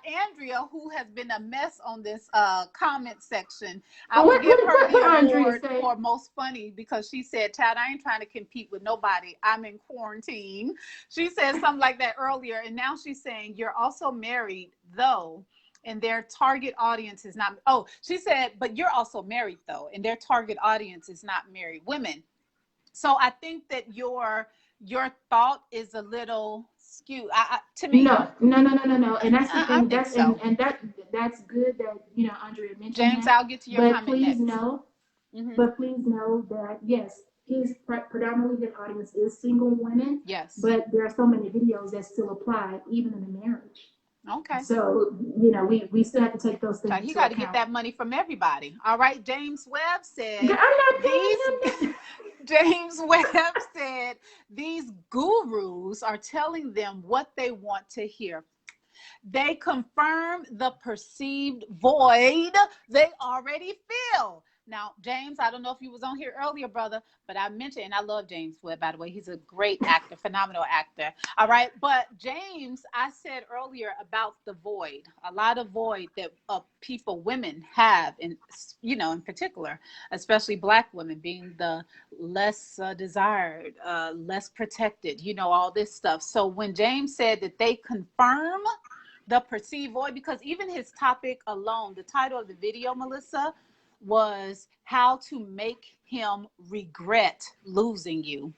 Andrea, who has been a mess on this comment section, I will give her the Andrea award say? for most funny, because she said, Chad, I ain't trying to compete with nobody. I'm in quarantine. She said something like that earlier. And now she's saying, you're also married, though. And their target audience is not. Oh, she said, but you're also married, though. And their target audience is not married women. So I think that your thought is a little skewed to me. No. And that's the I thing. think so. That's good that Andrea mentioned James, that. I'll get to your But comment please next. know, Mm-hmm. that yes, his predominantly his audience is single women. Yes. But there are so many videos that still apply even in a marriage. Okay. So we still have to take those things He into got to account. get that money from everybody. All right. James Webb said, I'm not paying him. James Webb said these gurus are telling them what they want to hear. They confirm the perceived void they already feel. Now, James, I don't know if you was on here earlier, brother, but I mentioned, and I love James Webb, by the way. He's a great actor, phenomenal actor. All right. But James, I said earlier about the void, a lot of void that people, women have, in, in particular, especially Black women being the less desired, less protected, all this stuff. So when James said that they confirm the perceived void, because even his topic alone, the title of the video, Melissa, was how to make him regret losing you.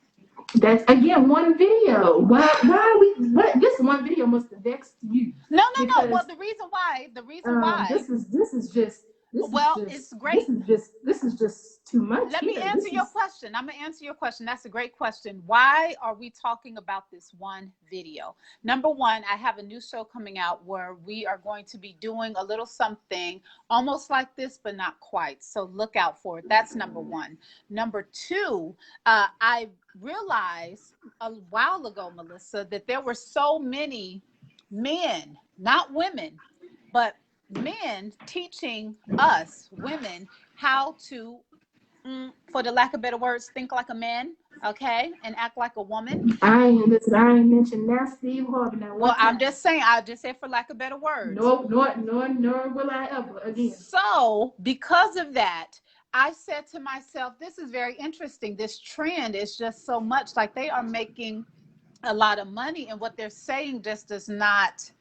That's again one video. Why are we? What this one video must have vexed you? No. Well, the reason why. This is just it's great. This is just too much. Let me answer your question. I'm gonna answer your question. That's a great question. Why are we talking about this one video? Number one, I have a new show coming out where we are going to be doing a little something almost like this, but not quite. So look out for it. That's number one. Number two, I realized a while ago, Melissa, that there were so many men, not women, but men teaching us women how to, for the lack of better words, think like a man, okay, and act like a woman. I ain't mentioned that Steve Harvey. Now, well, I'm just saying, I'll just say for lack of better words. Nor will I ever again. So because of that, I said to myself, this is very interesting. This trend is just so much like they are making a lot of money, and what they're saying just does not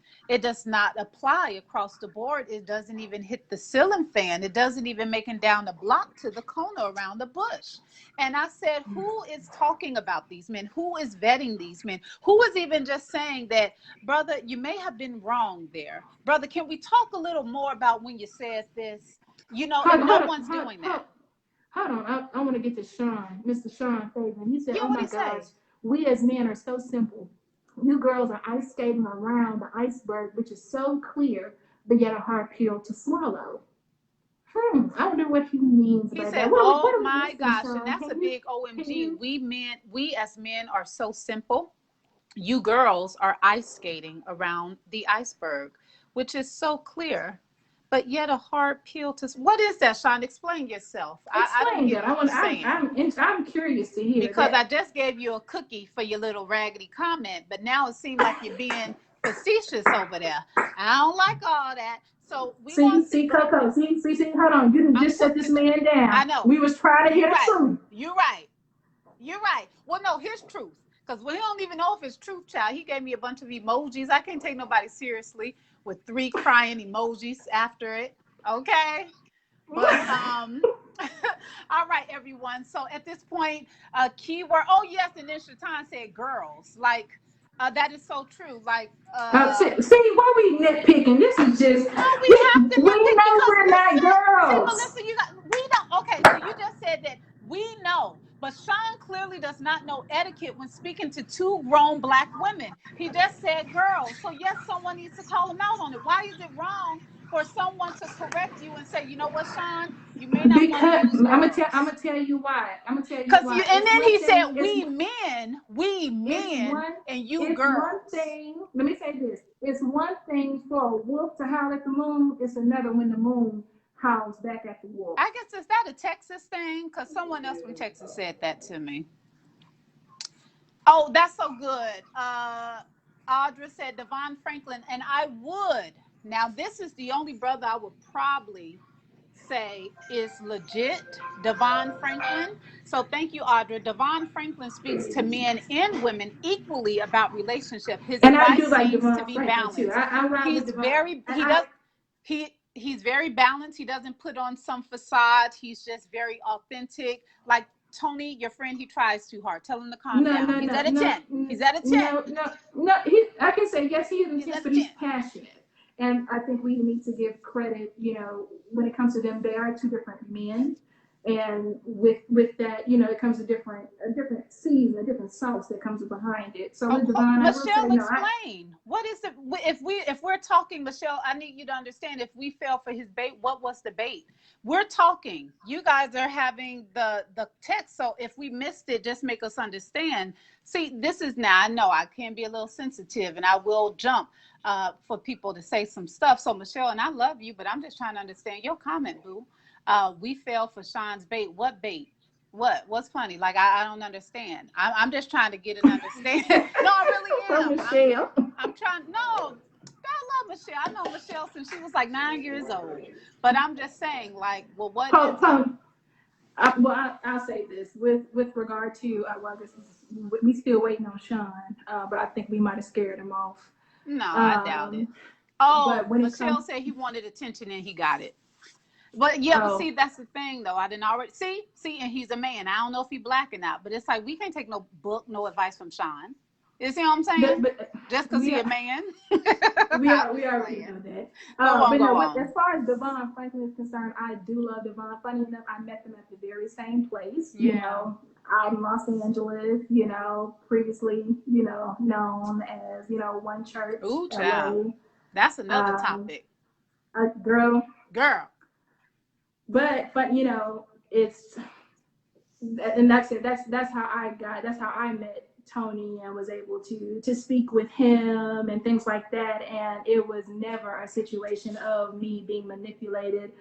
apply across the board. It doesn't even hit the ceiling fan. It doesn't even make it down the block to the corner around the bush. And I said, who is talking about these men? Who is vetting these men? Who is even just saying that, brother, you may have been wrong there. Brother, can we talk a little more about when you said this? No one's doing that. Hold on. I want to get to Sean, Mr. Sean Fagan. He said, yeah, oh my gosh, we as men are so simple. You girls are ice skating around the iceberg, which is so clear, but yet a hard pill to swallow. I wonder what he means by that. He said, oh my gosh, and that's a big OMG. We as men are so simple. You girls are ice skating around the iceberg, which is so clear, but yet a hard pill to. What is that, Sean? Explain yourself. I don't get what you're saying. I'm curious to hear. Because I just gave you a cookie for your little raggedy comment, but now it seems like you're being facetious over there. I don't like all that. So we see, Coco. See. Hold on. You didn't just shut this man down. I know. We was trying to hear the truth. You're right. Well, no, here's truth. Because we don't even know if it's truth, child. He gave me a bunch of emojis. I can't take nobody seriously with 3 crying emojis after it. Okay. But all right, everyone. So at this point, keyword. Oh yes, and then Stephan said girls. Like that is so true. Like see, why we nitpicking? This is just we have to. We know we're not girls. See, Melissa, we don't. Okay, so you just said that we know. But Sean clearly does not know etiquette when speaking to 2 grown Black women. He just said girls. So yes, someone needs to call him out on it. Why is it wrong for someone to correct you and say, you know what, Sean, you may not want to use girls? I'm gonna tell you why. And then he said, we men, and you girls. Let me say this. It's one thing for a wolf to howl at the moon. It's another when the moon howls back at the wolf. I guess, is that a Texas thing? Because someone else from Texas said that to me. Oh, that's so good. Audra said Devon Franklin, and I would. Now, this is the only brother I would probably say is legit, Devon Franklin. So thank you, Audra. Devon Franklin speaks to men and women equally about relationship. His advice seems to be balanced. He's very balanced. He doesn't put on some facade. He's just very authentic. Like Tony, your friend, he tries too hard. Tell him to calm down. He's at a 10. He's at a 10. No. I can say yes, he is intense, but he's passionate. And I think we need to give credit, when it comes to them, they are 2 different men. And with that, it comes a different season, a different the sauce that comes behind it. So Oh, with Devon, I will say Michelle, no. explain. What is the if we're talking, Michelle? I need you to understand. If we fell for his bait, what was the bait? We're talking. You guys are having the text. So if we missed it, just make us understand. See, this is now. I know I can be a little sensitive, and I will jump for people to say some stuff. So Michelle, and I love you, but I'm just trying to understand your comment, boo. We fell for Sean's bait. What bait? What's funny? Like I don't understand. I'm just trying to get an understanding. No, I really From am. Michelle. I'm trying. No, I love Michelle. I know Michelle since she was like 9 years old. But I'm just saying, like, well, what is it? I'll say this with regard to well, I guess we still waiting on Sean, but I think we might have scared him off. No, I doubt it. But Oh, when it Michelle comes, said he wanted attention and he got it. But yeah, but oh, see, that's the thing though. I didn't already see, and he's a man. I don't know if he black or not, but it's like we can't take no book, no advice from Sean. You see what I'm saying? but Just because we he are a man. we already know that. Go on, But go no, on. as far as Devon Franklin is concerned, I do love Devon. Funny enough, I met them at the very same place. Yeah. You know, out in Los Angeles. You know, previously, you know, known as One Church, Ooh, child. LA. That's another Um, topic. Girl, Girl. but it's and that's it. That's how I met Tony and was able to speak with him and things like that. And it was never a situation of me being manipulated,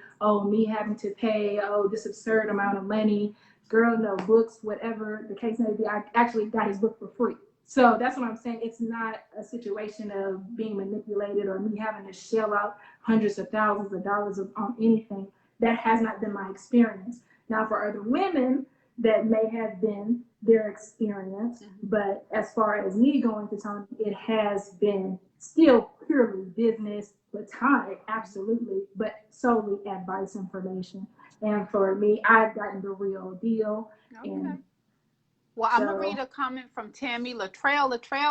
me having to pay this absurd amount of money. Girl, no, books, whatever the case may be. I actually got his book for free. So that's what I'm saying. It's not a situation of being manipulated or me having to shell out hundreds of thousands of dollars on anything. That has not been my experience. Now, for other women, that may have been their experience. But as far as me going to Tony, it has been still purely business, platonic, absolutely, but solely advice information. And for me, I've gotten the real deal. Okay. And well, I'm gonna read a comment from Tammy Latrell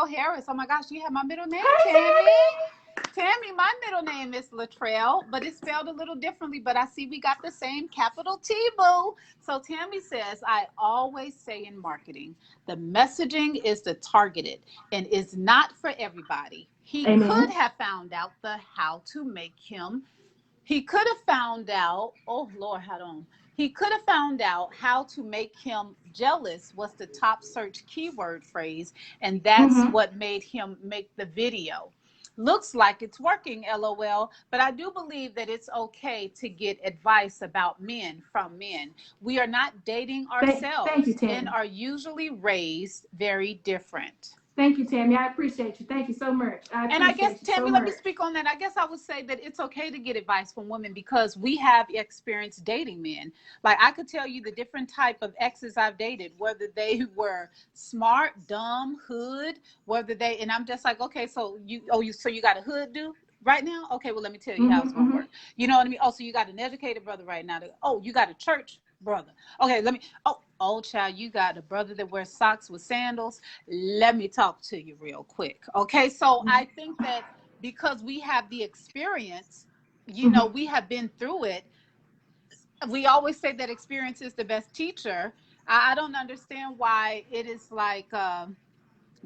Harris. Oh my gosh, you have my middle name, Tammy. Tammy, my middle name is Latrell, but it's spelled a little differently. But I see we got the same capital T, boo. So Tammy says, I always say in marketing, the messaging is the targeted and is not for everybody. He could have found out the how to make him. He could have found out, oh Lord, hold on. He could have found out how to make him jealous was the top search keyword phrase, and that's what made him make the video. Looks like it's working, LOL. But I do believe that it's okay to get advice about men from men. We are not dating thank you, ourselves and Tammy. are usually raised very different. Thank you, Tammy. I appreciate you. Thank you so much. And I guess, You so Tammy, let me much. speak on that. I guess I would say that it's okay to get advice from women because we have experience dating men. Like I could tell you the different type of exes I've dated, whether they were smart, dumb, hood, whether they, and I'm just like, okay, so so you got a hood dude right now? Okay, well, let me tell you how it's going to work. You know what I mean? Oh, so you got an educated brother right now. Oh, you got a church brother. Okay, oh, child, you got a brother that wears socks with sandals. Let me talk to you real quick. Okay, so I think that because we have the experience, we have been through it. We always say that experience is the best teacher. I don't understand why it is like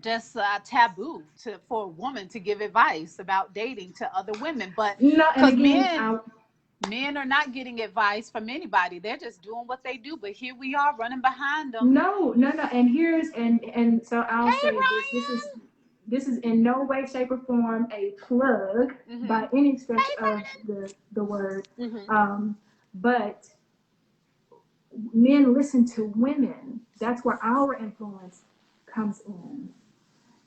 just taboo for a woman to give advice about dating to other women, but No, and because again, men are not getting advice from anybody. They're just doing what they do. But here we are running behind them. no. And here's and so I'll Hey, say Brian. this is in no way, shape, or form a plug by any stretch of the word. But men listen to women. That's where our influence comes in.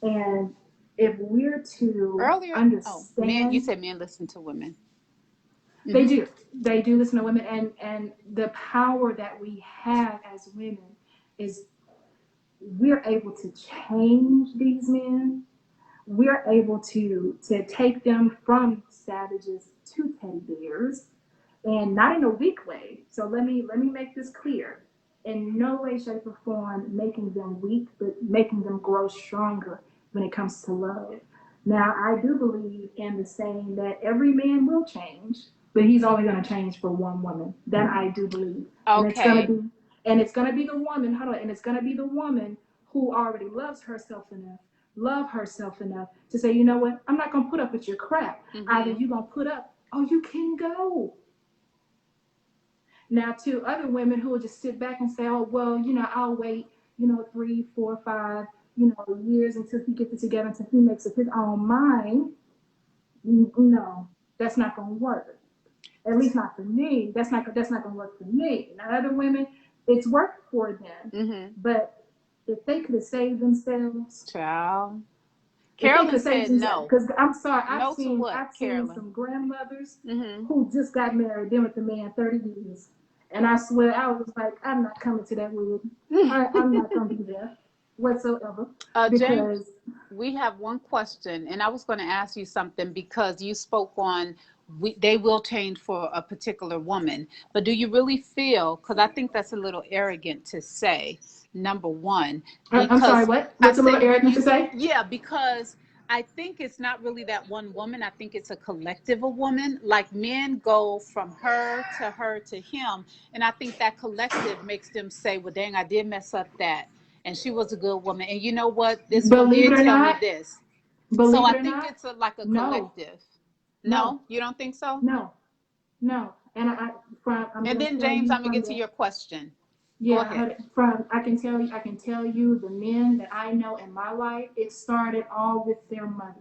And if we're to Men, you understand, said men listen to women. they do. They do listen to women, and the power that we have as women is we're able to change these men. We're able to take them from savages to teddy bears, and not in a weak way. So let me make this clear. In no way, shape, or form making them weak, but making them grow stronger when it comes to love. Now, I do believe in the saying that every man will change, but he's only going to change for one woman. That I do believe. Okay. And it's gonna be the woman. Hold on, and it's gonna be the woman who already loves herself enough, love herself enough to say, you know what, I'm not going to put up with your crap. Either you're going to put up or you can go. Now, to other women who will just sit back and say, oh, well, I'll wait, 3, 4, 5, years until he gets it together, until he makes up his own mind. No, that's not going to work. At least not for me. That's not going to work for me. Now, other women, it's worked for them. But if they could have saved themselves, child. Carolyn said no. Because I'm sorry, No I've seen Carolyn? some grandmothers who just got married, been with the man 30 years. And I swear, I was like, I'm not coming to that wedding. I'm not going to be there whatsoever. James, we have one question, and I was going to ask you something because you spoke on they will change for a particular woman. But do you really feel, because I think that's a little arrogant to say, number one. I'm sorry, what? What's a little arrogant to say? Yeah, because I think it's not really that one woman. I think it's a collective of women. Like men go from her to him. And I think that collective makes them say, well, dang, I did mess up that. And she was a good woman. And you know what? This one did tell me this. So I think it's like a collective. No, you don't think so? No. And then James, I'm gonna get to your question. Yeah, I can tell you the men that I know in my life, it started all with their mother.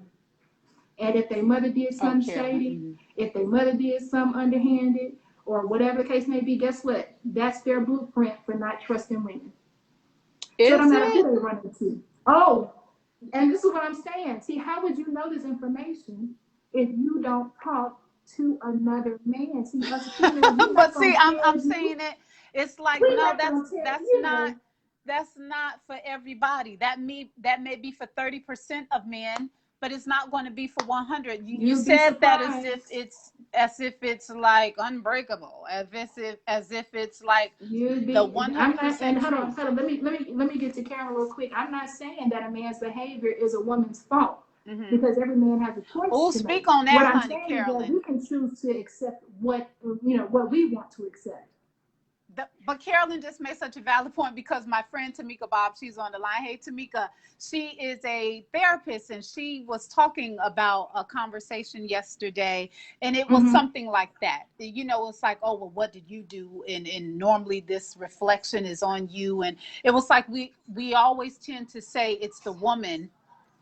And if their mother did something shady, if their mother did something underhanded, or whatever the case may be, guess what? That's their blueprint for not trusting women. So no matter who they run into. Oh, and this is what I'm saying. See, how would you know this information if you don't talk to another man? See, but see, I'm saying it. It's like no, that's not for everybody. That may be for 30% of men, but it's not going to be for 100. You said that as if it's like unbreakable, as if it's like the 100%. And hold on. Let me get to Karen real quick. I'm not saying that a man's behavior is a woman's fault. Because every man has a choice. Oh, speak on that, what honey, I'm saying Carolyn. Is that we can choose to accept what we want to accept. But Carolyn just made such a valid point because my friend Tamika Bob, she's on the line. Hey, Tamika, she is a therapist and she was talking about a conversation yesterday and it was something like that. It's like, oh, well, what did you do? And normally this reflection is on you. And it was like we always tend to say it's the woman.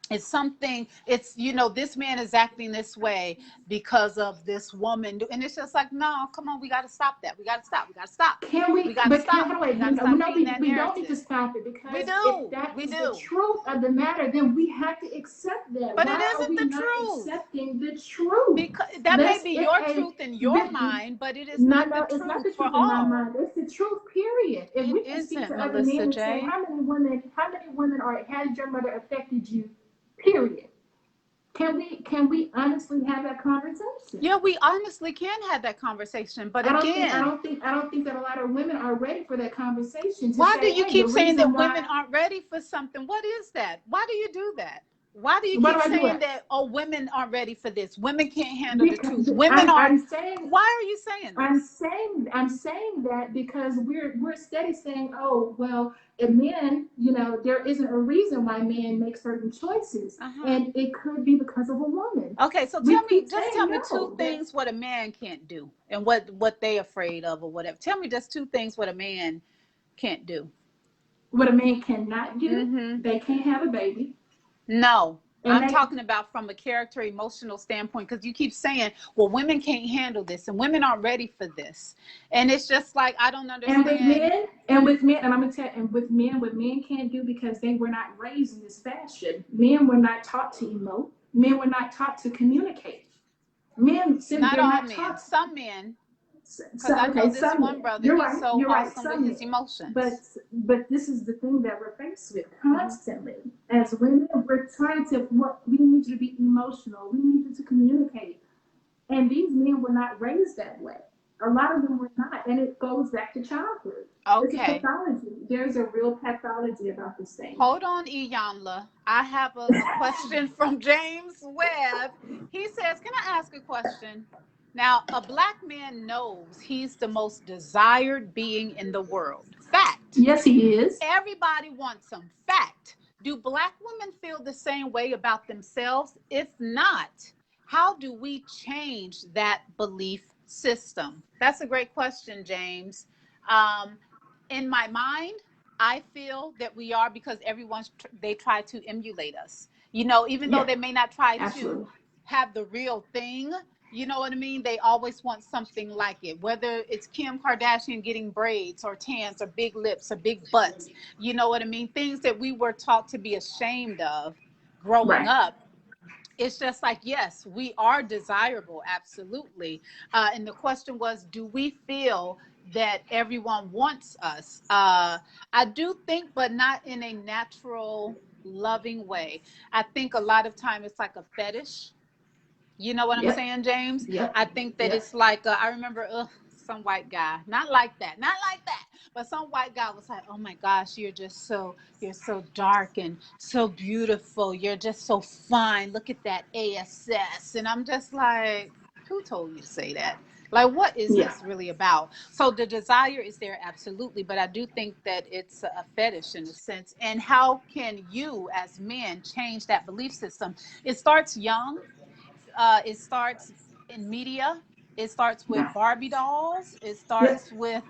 It's something, this man is acting this way because of this woman. And it's just like, no, come on, we got to stop that. We got to stop. Can we? We got to stop. We don't need to stop it because if that is the truth of the matter, then we have to accept that. But it isn't the truth. Accepting the truth. Because that may be your truth in your mind, but it is not the truth. It's not the truth for all. In my mind. It's the truth, period. If we can speak to other men and say, how many women has your mother affected you? Period. Can we honestly have that conversation? Yeah, we honestly can have that conversation. But I don't think that a lot of women are ready for that conversation. Why do you keep saying that women aren't ready for something? What is that? Why do you do that? Why do you keep saying that? Oh, women aren't ready for this. Women can't handle the truth. Women aren't. Why are you saying this? I'm saying that because we're steady saying, oh, well, men, there isn't a reason why men make certain choices, and it could be because of a woman. Okay, so tell me two things what a man can't do and what they're afraid of or whatever. Tell me just two things what a man can't do. What a man cannot do? They can't have a baby. No, I'm talking about from a character, emotional standpoint, because you keep saying, well, women can't handle this and women aren't ready for this. And it's just like, I don't understand. And with men, and I'm going to tell you, and with men, what men can't do because they were not raised in this fashion. Men were not taught to emote. Men were not taught to communicate. Men simply not all men. Some men. Because I know this one brother, he's so awesome with his emotions. But this is the thing that we're faced with constantly. As women, we're trying to, we need you to be emotional. We need you to communicate. And these men were not raised that way. A lot of them were not. And it goes back to childhood. Okay. It's a pathology. There's a real pathology about this thing. Hold on, Iyanla. I have a question from James Webb. He says, can I ask a question? Now, a black man knows he's the most desired being in the world. Fact. Yes, he is. Everybody wants some fact. Do Black women feel the same way about themselves? If not, how do we change that belief system? That's a great question, James. Um, in my mind, I feel that we are, because they try to emulate us. Even though Yeah, they may not try to absolutely. have the real thing, you know what I mean? They always want something like it, whether it's Kim Kardashian getting braids or tans or big lips or big butts. You know what I mean? Things that we were taught to be ashamed of growing Right. up. It's just like, yes, we are desirable, absolutely. And the question was, do we feel that everyone wants us? I do think, but not in a natural, loving way. I think a lot of time it's like a fetish. You know what I'm Yep. saying, James? Yep. I think that Yep. it's like, I remember some white guy, not like that, but some white guy was like, oh my gosh, you're so dark and so beautiful. You're just so fine. Look at that ASS. And I'm just like, who told you to say that? Like, what is Yeah. this really about? So the desire is there, absolutely. But I do think that it's a fetish in a sense. And how can you, as men, change that belief system? It starts young. It starts in media. It starts with Yeah. Barbie dolls. It Yep. starts with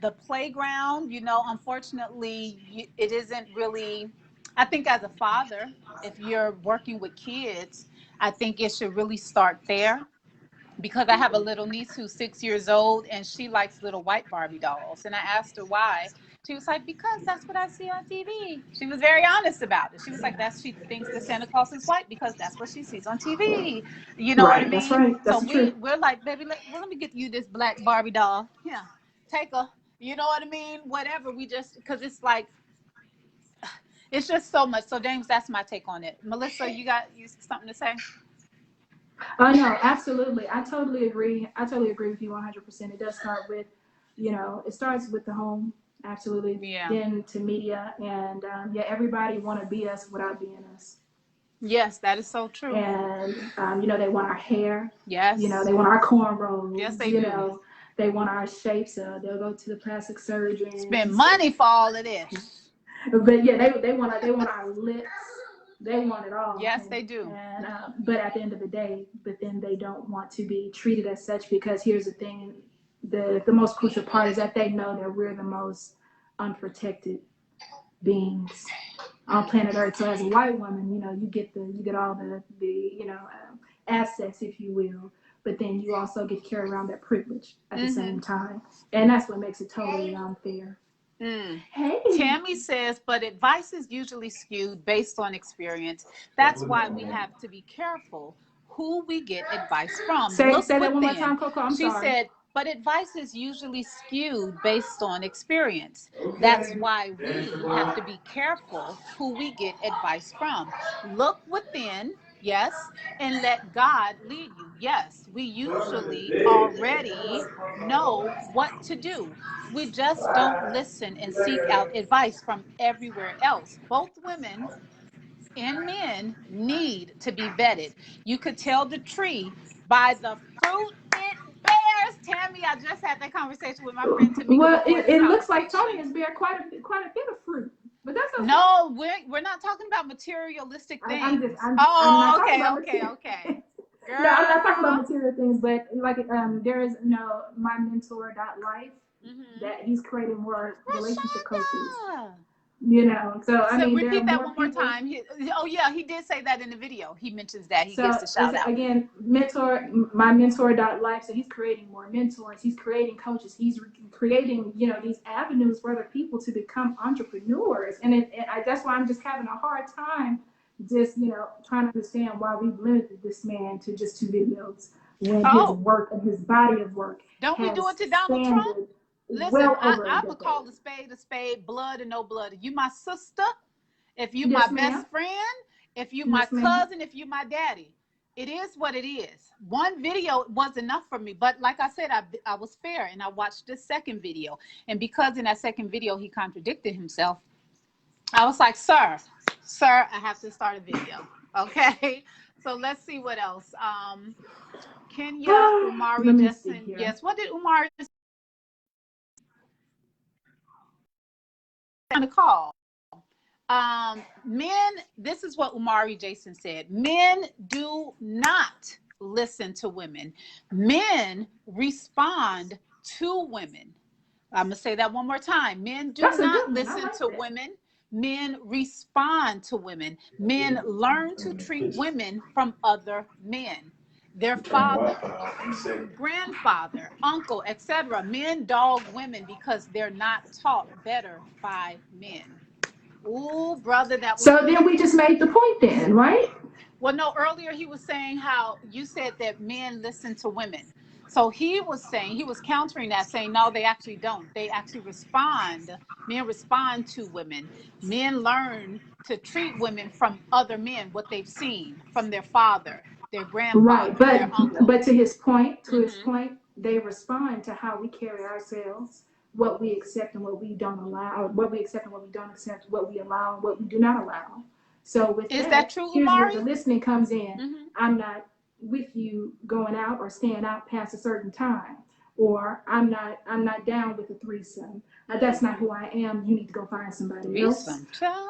the playground. Unfortunately, it isn't really. I think as a father, if you're working with kids, I think it should really start there, because I have a little niece who's 6 years old and she likes little white Barbie dolls. And I asked her why. She was like, because that's what I see on TV. She was very honest about it. She was like, she thinks that Santa Claus is white because that's what she sees on TV. You know what I Right. That's mean? right. So That's the truth. we're like, baby, let me get you this black Barbie doll. Yeah, take her. You know what I mean? Whatever. Because it's like, it's just so much. So James, that's my take on it. Melissa, you something to say? Oh no, absolutely. I totally agree. I totally agree with you 100%. It does start with, it starts with the home, absolutely. Yeah. Then to media, and yeah, everybody want to be us without being us. Yes, that is so true. And they want our hair. Yes. They want our Yes, cornrows. they do. They want our shapes. They'll go to the plastic Spend surgeons. money for all of this. But yeah, they want our lips. They want it all. Yes, they do. And but at the end of the day, but then they don't want to be treated as such, because here's the thing: the most crucial part is that they know that we're the most unprotected beings on planet Earth. So as a white woman, you get all the assets, if you will, but then you also get to carry around that privilege at the Mm-hmm. same time, and that's what makes it totally unfair. Mm. Hey, Tammy says, but advice is usually skewed based on experience. That's why we have to be careful who we get advice from. say Look say that one more within. time, Coco. I'm She sorry. said, but advice is usually skewed based on experience. That's why we have to be careful who we get advice from. Look within, yes, and let God lead you. Yes, we usually already know what to do. We just don't listen and seek out advice from everywhere else. Both women and men need to be vetted. You could tell the tree by the fruit it bears. Tammy, I just had that conversation with my friend Tamika Well, before it, this it looks like Tony conversation. has bear quite a bit of fruit, but that's okay. No, we're not talking about materialistic I'm just things. I'm not Oh, talking okay, about okay, material. okay. No, I'm not talking about Girl. material things, but like there is my mentor life Mm-hmm. that he's creating more relationship coaches. Rashonda. So I So mean there are repeat that more one more people. time. Oh yeah, he did say that in the video. He mentions that. He gives So the it's shout out. again my mentor life. So he's creating more mentors. He's creating coaches. He's creating these avenues for other people to become entrepreneurs. That's why I'm just having a hard time just trying to understand why we've limited this man to just 2 videos when his Oh, work and his body of work don't we do has it to Donald Trump? expanded Listen, well over a I'm gonna decade. call a spade, blood and no blood. If you my sister, if you my Yes, ma'am. best friend, if you my Yes, ma'am. cousin, if you my daddy, it is what it is. One video was enough for me, but like I said, I was fair and I watched the second video, and because in that second video he contradicted himself, I was like, sir, I have to start a video. Okay, so let's see what else. Kenya Let Umari me just see sent, here. yes. What did Umari on the call. Men, this is what Umari Jason said. Men do not listen to women. Men respond to women. I'm going to say that one more time. Men do not listen to women. Men respond to women. Men learn to treat women from other men. Their father, grandfather, uncle, etc. Men dog women because they're not taught better by men. Ooh, brother, that was. So then we just made the point then, right? Well, no, earlier he was saying how you said that men listen to women. So he was saying, he was countering that, saying, no, they actually don't. They actually respond. Men respond to women. Men learn to treat women from other men, what they've seen from their father, their Right, grandfather, their uncle. but to his point, they respond to how we carry ourselves, what we accept and what we don't allow, what we accept and what we don't accept, what we allow and what we do not allow. So with Is that true, here's Umari? where the listening comes in. I'm not with you going out or staying out past a certain time, or I'm not down with a threesome. That's not who I am. You need to go find somebody else.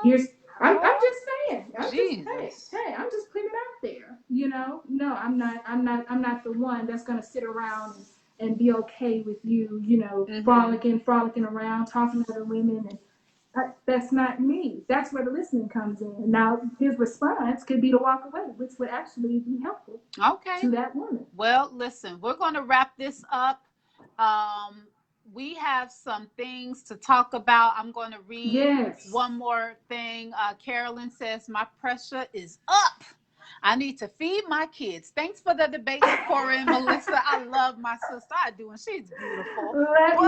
Here's I'm just saying. I'm just putting it out there. You know, no, I'm not the one that's gonna sit around and be okay with you. You know, frolicking around, talking to other women, and that's not me. That's where the listening comes in. Now, his response could be to walk away, which would actually be helpful. To that woman. Well, listen, we're going to wrap this up. We have some things to talk about. I'm going to read one more thing. Carolyn says, my pressure is up. I need to feed my kids. Thanks for the debate, Cora and Melissa. I love my sister. I do, and she's beautiful. But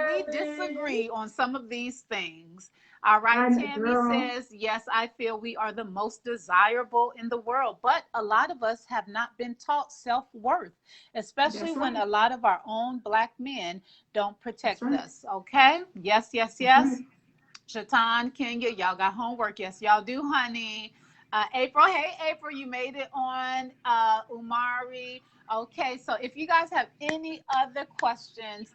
we disagree on some of these things. All right, Tammy says, yes, I feel we are the most desirable in the world, but a lot of us have not been taught self-worth, especially when a lot of our own Black men don't protect us. Okay? Yes. Shatan, Kenya, y'all got homework. Yes, y'all do, honey. April, hey, April, you made it on. Umari. Okay, so if you guys have any other questions,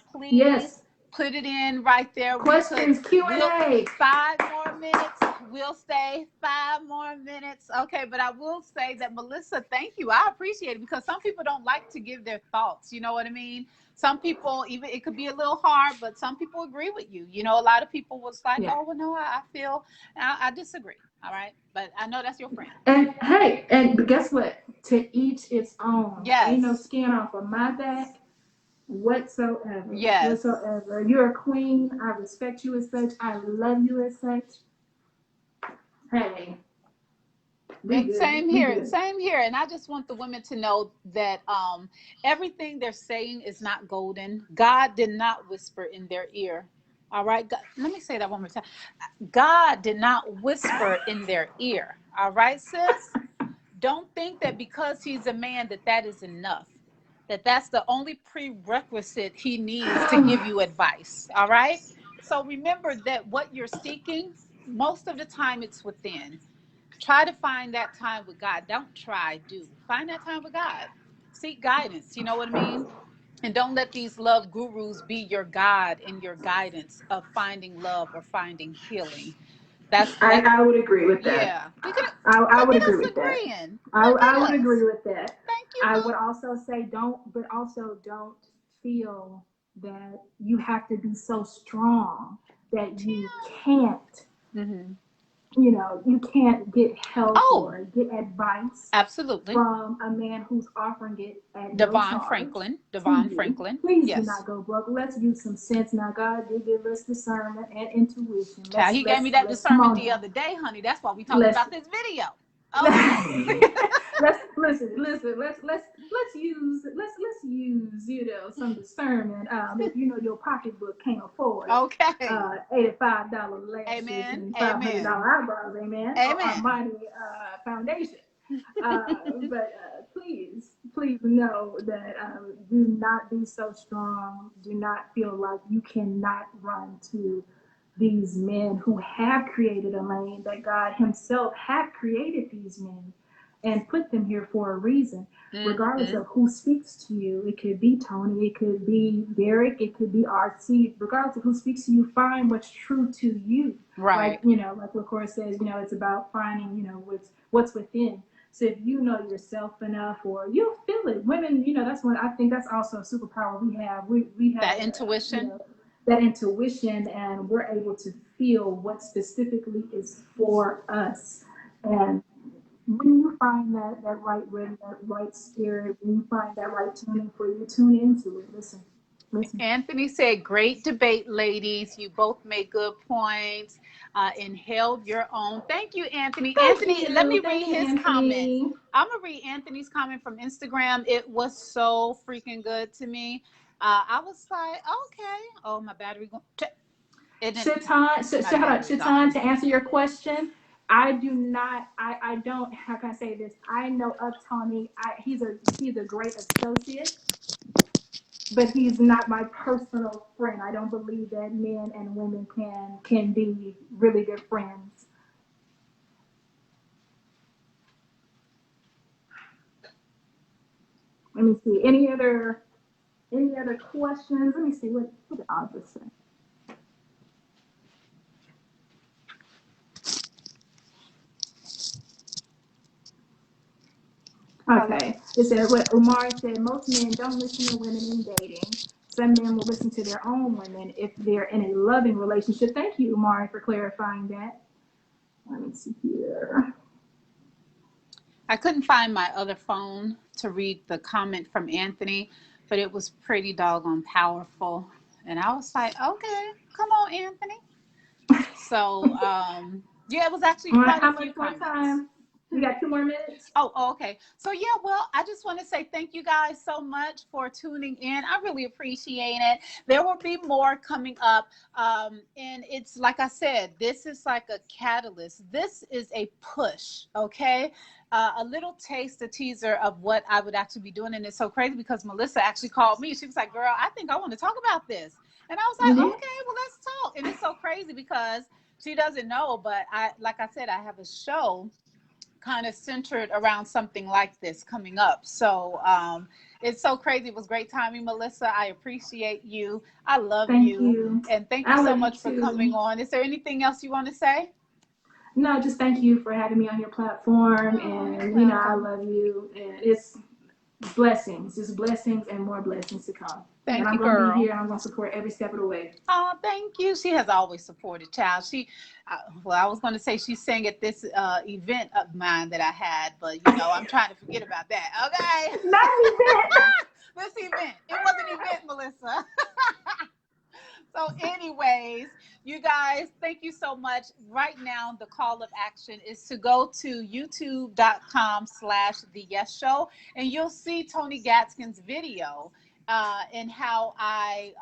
please put it in right there. Questions, Q&A. 5 more minutes. We'll stay 5 more minutes. Okay, but I will say that, Melissa, thank you. I appreciate it because some people don't like to give their thoughts. You know what I mean? Some people, even it could be a little hard, but some people agree with you. You know, a lot of people was like, oh, well, no, I feel, I disagree. All right. But I know that's your friend. And hey, but guess what? To each its own. Ain't no skin off of my back whatsoever. Whatsoever. You're a queen. I respect you as such. I love you as such. Hey. Same here. And I just want the women to know that everything they're saying is not golden. God did not whisper in their ear. All right. God, let me say that one more time. God did not whisper in their ear. All right, sis? Don't think that because he's a man that is enough. That's the only prerequisite he needs to give you advice. All right. So remember that what you're seeking, most of the time it's within. Try to find that time with God. Don't try, do. Find that time with God. Seek guidance. You know what I mean? And don't let these love gurus be your God and your guidance of finding love or finding healing. I would agree with that. Yeah. I would agree with that. I would agree with that. Thank you. I would also say don't feel that you have to be so strong that you can't. You know, you can't get help or get advice from a man who's offering it at Devon Franklin. Please do not go broke. Let's use some sense. Now, God did give us discernment and intuition. He gave me that discernment the other day, honey. That's why we talking about this video. Okay. let's use you know some discernment. If you know your pocketbook can't afford $85 lashes and $500 eyebrows, amen. Almighty foundation. But please know that do not be so strong. Do not feel like you cannot run to these men who have created a lane, that God himself have created these men and put them here for a reason, regardless of who speaks to you. It could be Tony, it could be Derrick, it could be RC. Regardless of who speaks to you, find what's true to you. Right. Like LaCour says, it's about finding, what's within. So if you know yourself enough, or you feel it, women, that's what I think. That's also a superpower we have. We have That intuition. That intuition, and we're able to feel what specifically is for us. And when you find that right rhythm, that right spirit, when you find that right tuning for you, tune into it. Listen. Anthony said, great debate, ladies. You both made good points and held your own. Thank you, Anthony. Let me read his comment. I'm going to read Anthony's comment from Instagram. It was so freaking good to me. I was like, okay. Oh, my battery going. Shaitan, to answer your question, I don't, how can I say this? I know of Tony. He's a great associate, but he's not my personal friend. I don't believe that men and women can be really good friends. Let me see. Any other questions? Let me see what did Audra say. Okay. It said what Umar said, most men don't listen to women in dating. Some men will listen to their own women if they're in a loving relationship. Thank you, Umar, for clarifying that. Let me see here. I couldn't find my other phone to read the comment from Anthony, but it was pretty doggone powerful. And I was like, okay, come on, Anthony. So, yeah, it was actually quite a few comments. Time? We got 2 more minutes. Oh, okay. So yeah, well, I just want to say thank you guys so much for tuning in. I really appreciate it. There will be more coming up. And it's like I said, this is like a catalyst. This is a push, okay? A little taste, a teaser of what I would actually be doing. And it's so crazy because Melissa actually called me. She was like, girl, I think I want to talk about this. And I was like, okay, well, let's talk. And it's so crazy because she doesn't know, but like I said, I have a show kind of centered around something like this coming up. So it's so crazy. It was great timing, Melissa. I appreciate you. I love you. And thank you so much for coming on. Is there anything else you want to say? No, just thank you for having me on your platform. And I love you. And it's blessings, just blessings and more blessings to come. Thank you, girl. I'm going to be here. I'm going to support every step of the way. Oh, thank you. She has always supported, child. I was going to say she sang at this event of mine that I had, but I'm trying to forget about that. Okay. Not event. This event. It was an event, Melissa. So anyways, you guys, thank you so much. Right now, the call of action is to go to youtube.com/The Yes Show, and you'll see Tony Gaskins' video and how I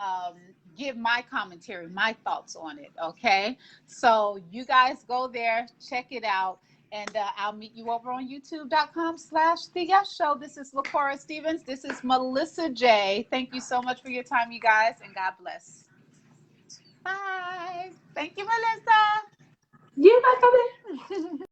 give my commentary, my thoughts on it, okay? So you guys go there, check it out, and I'll meet you over on youtube.com/The Yes Show. This is LaCour Stevens. This is Melissa J. Thank you so much for your time, you guys, and God bless. Bye. Thank you, Melissa. You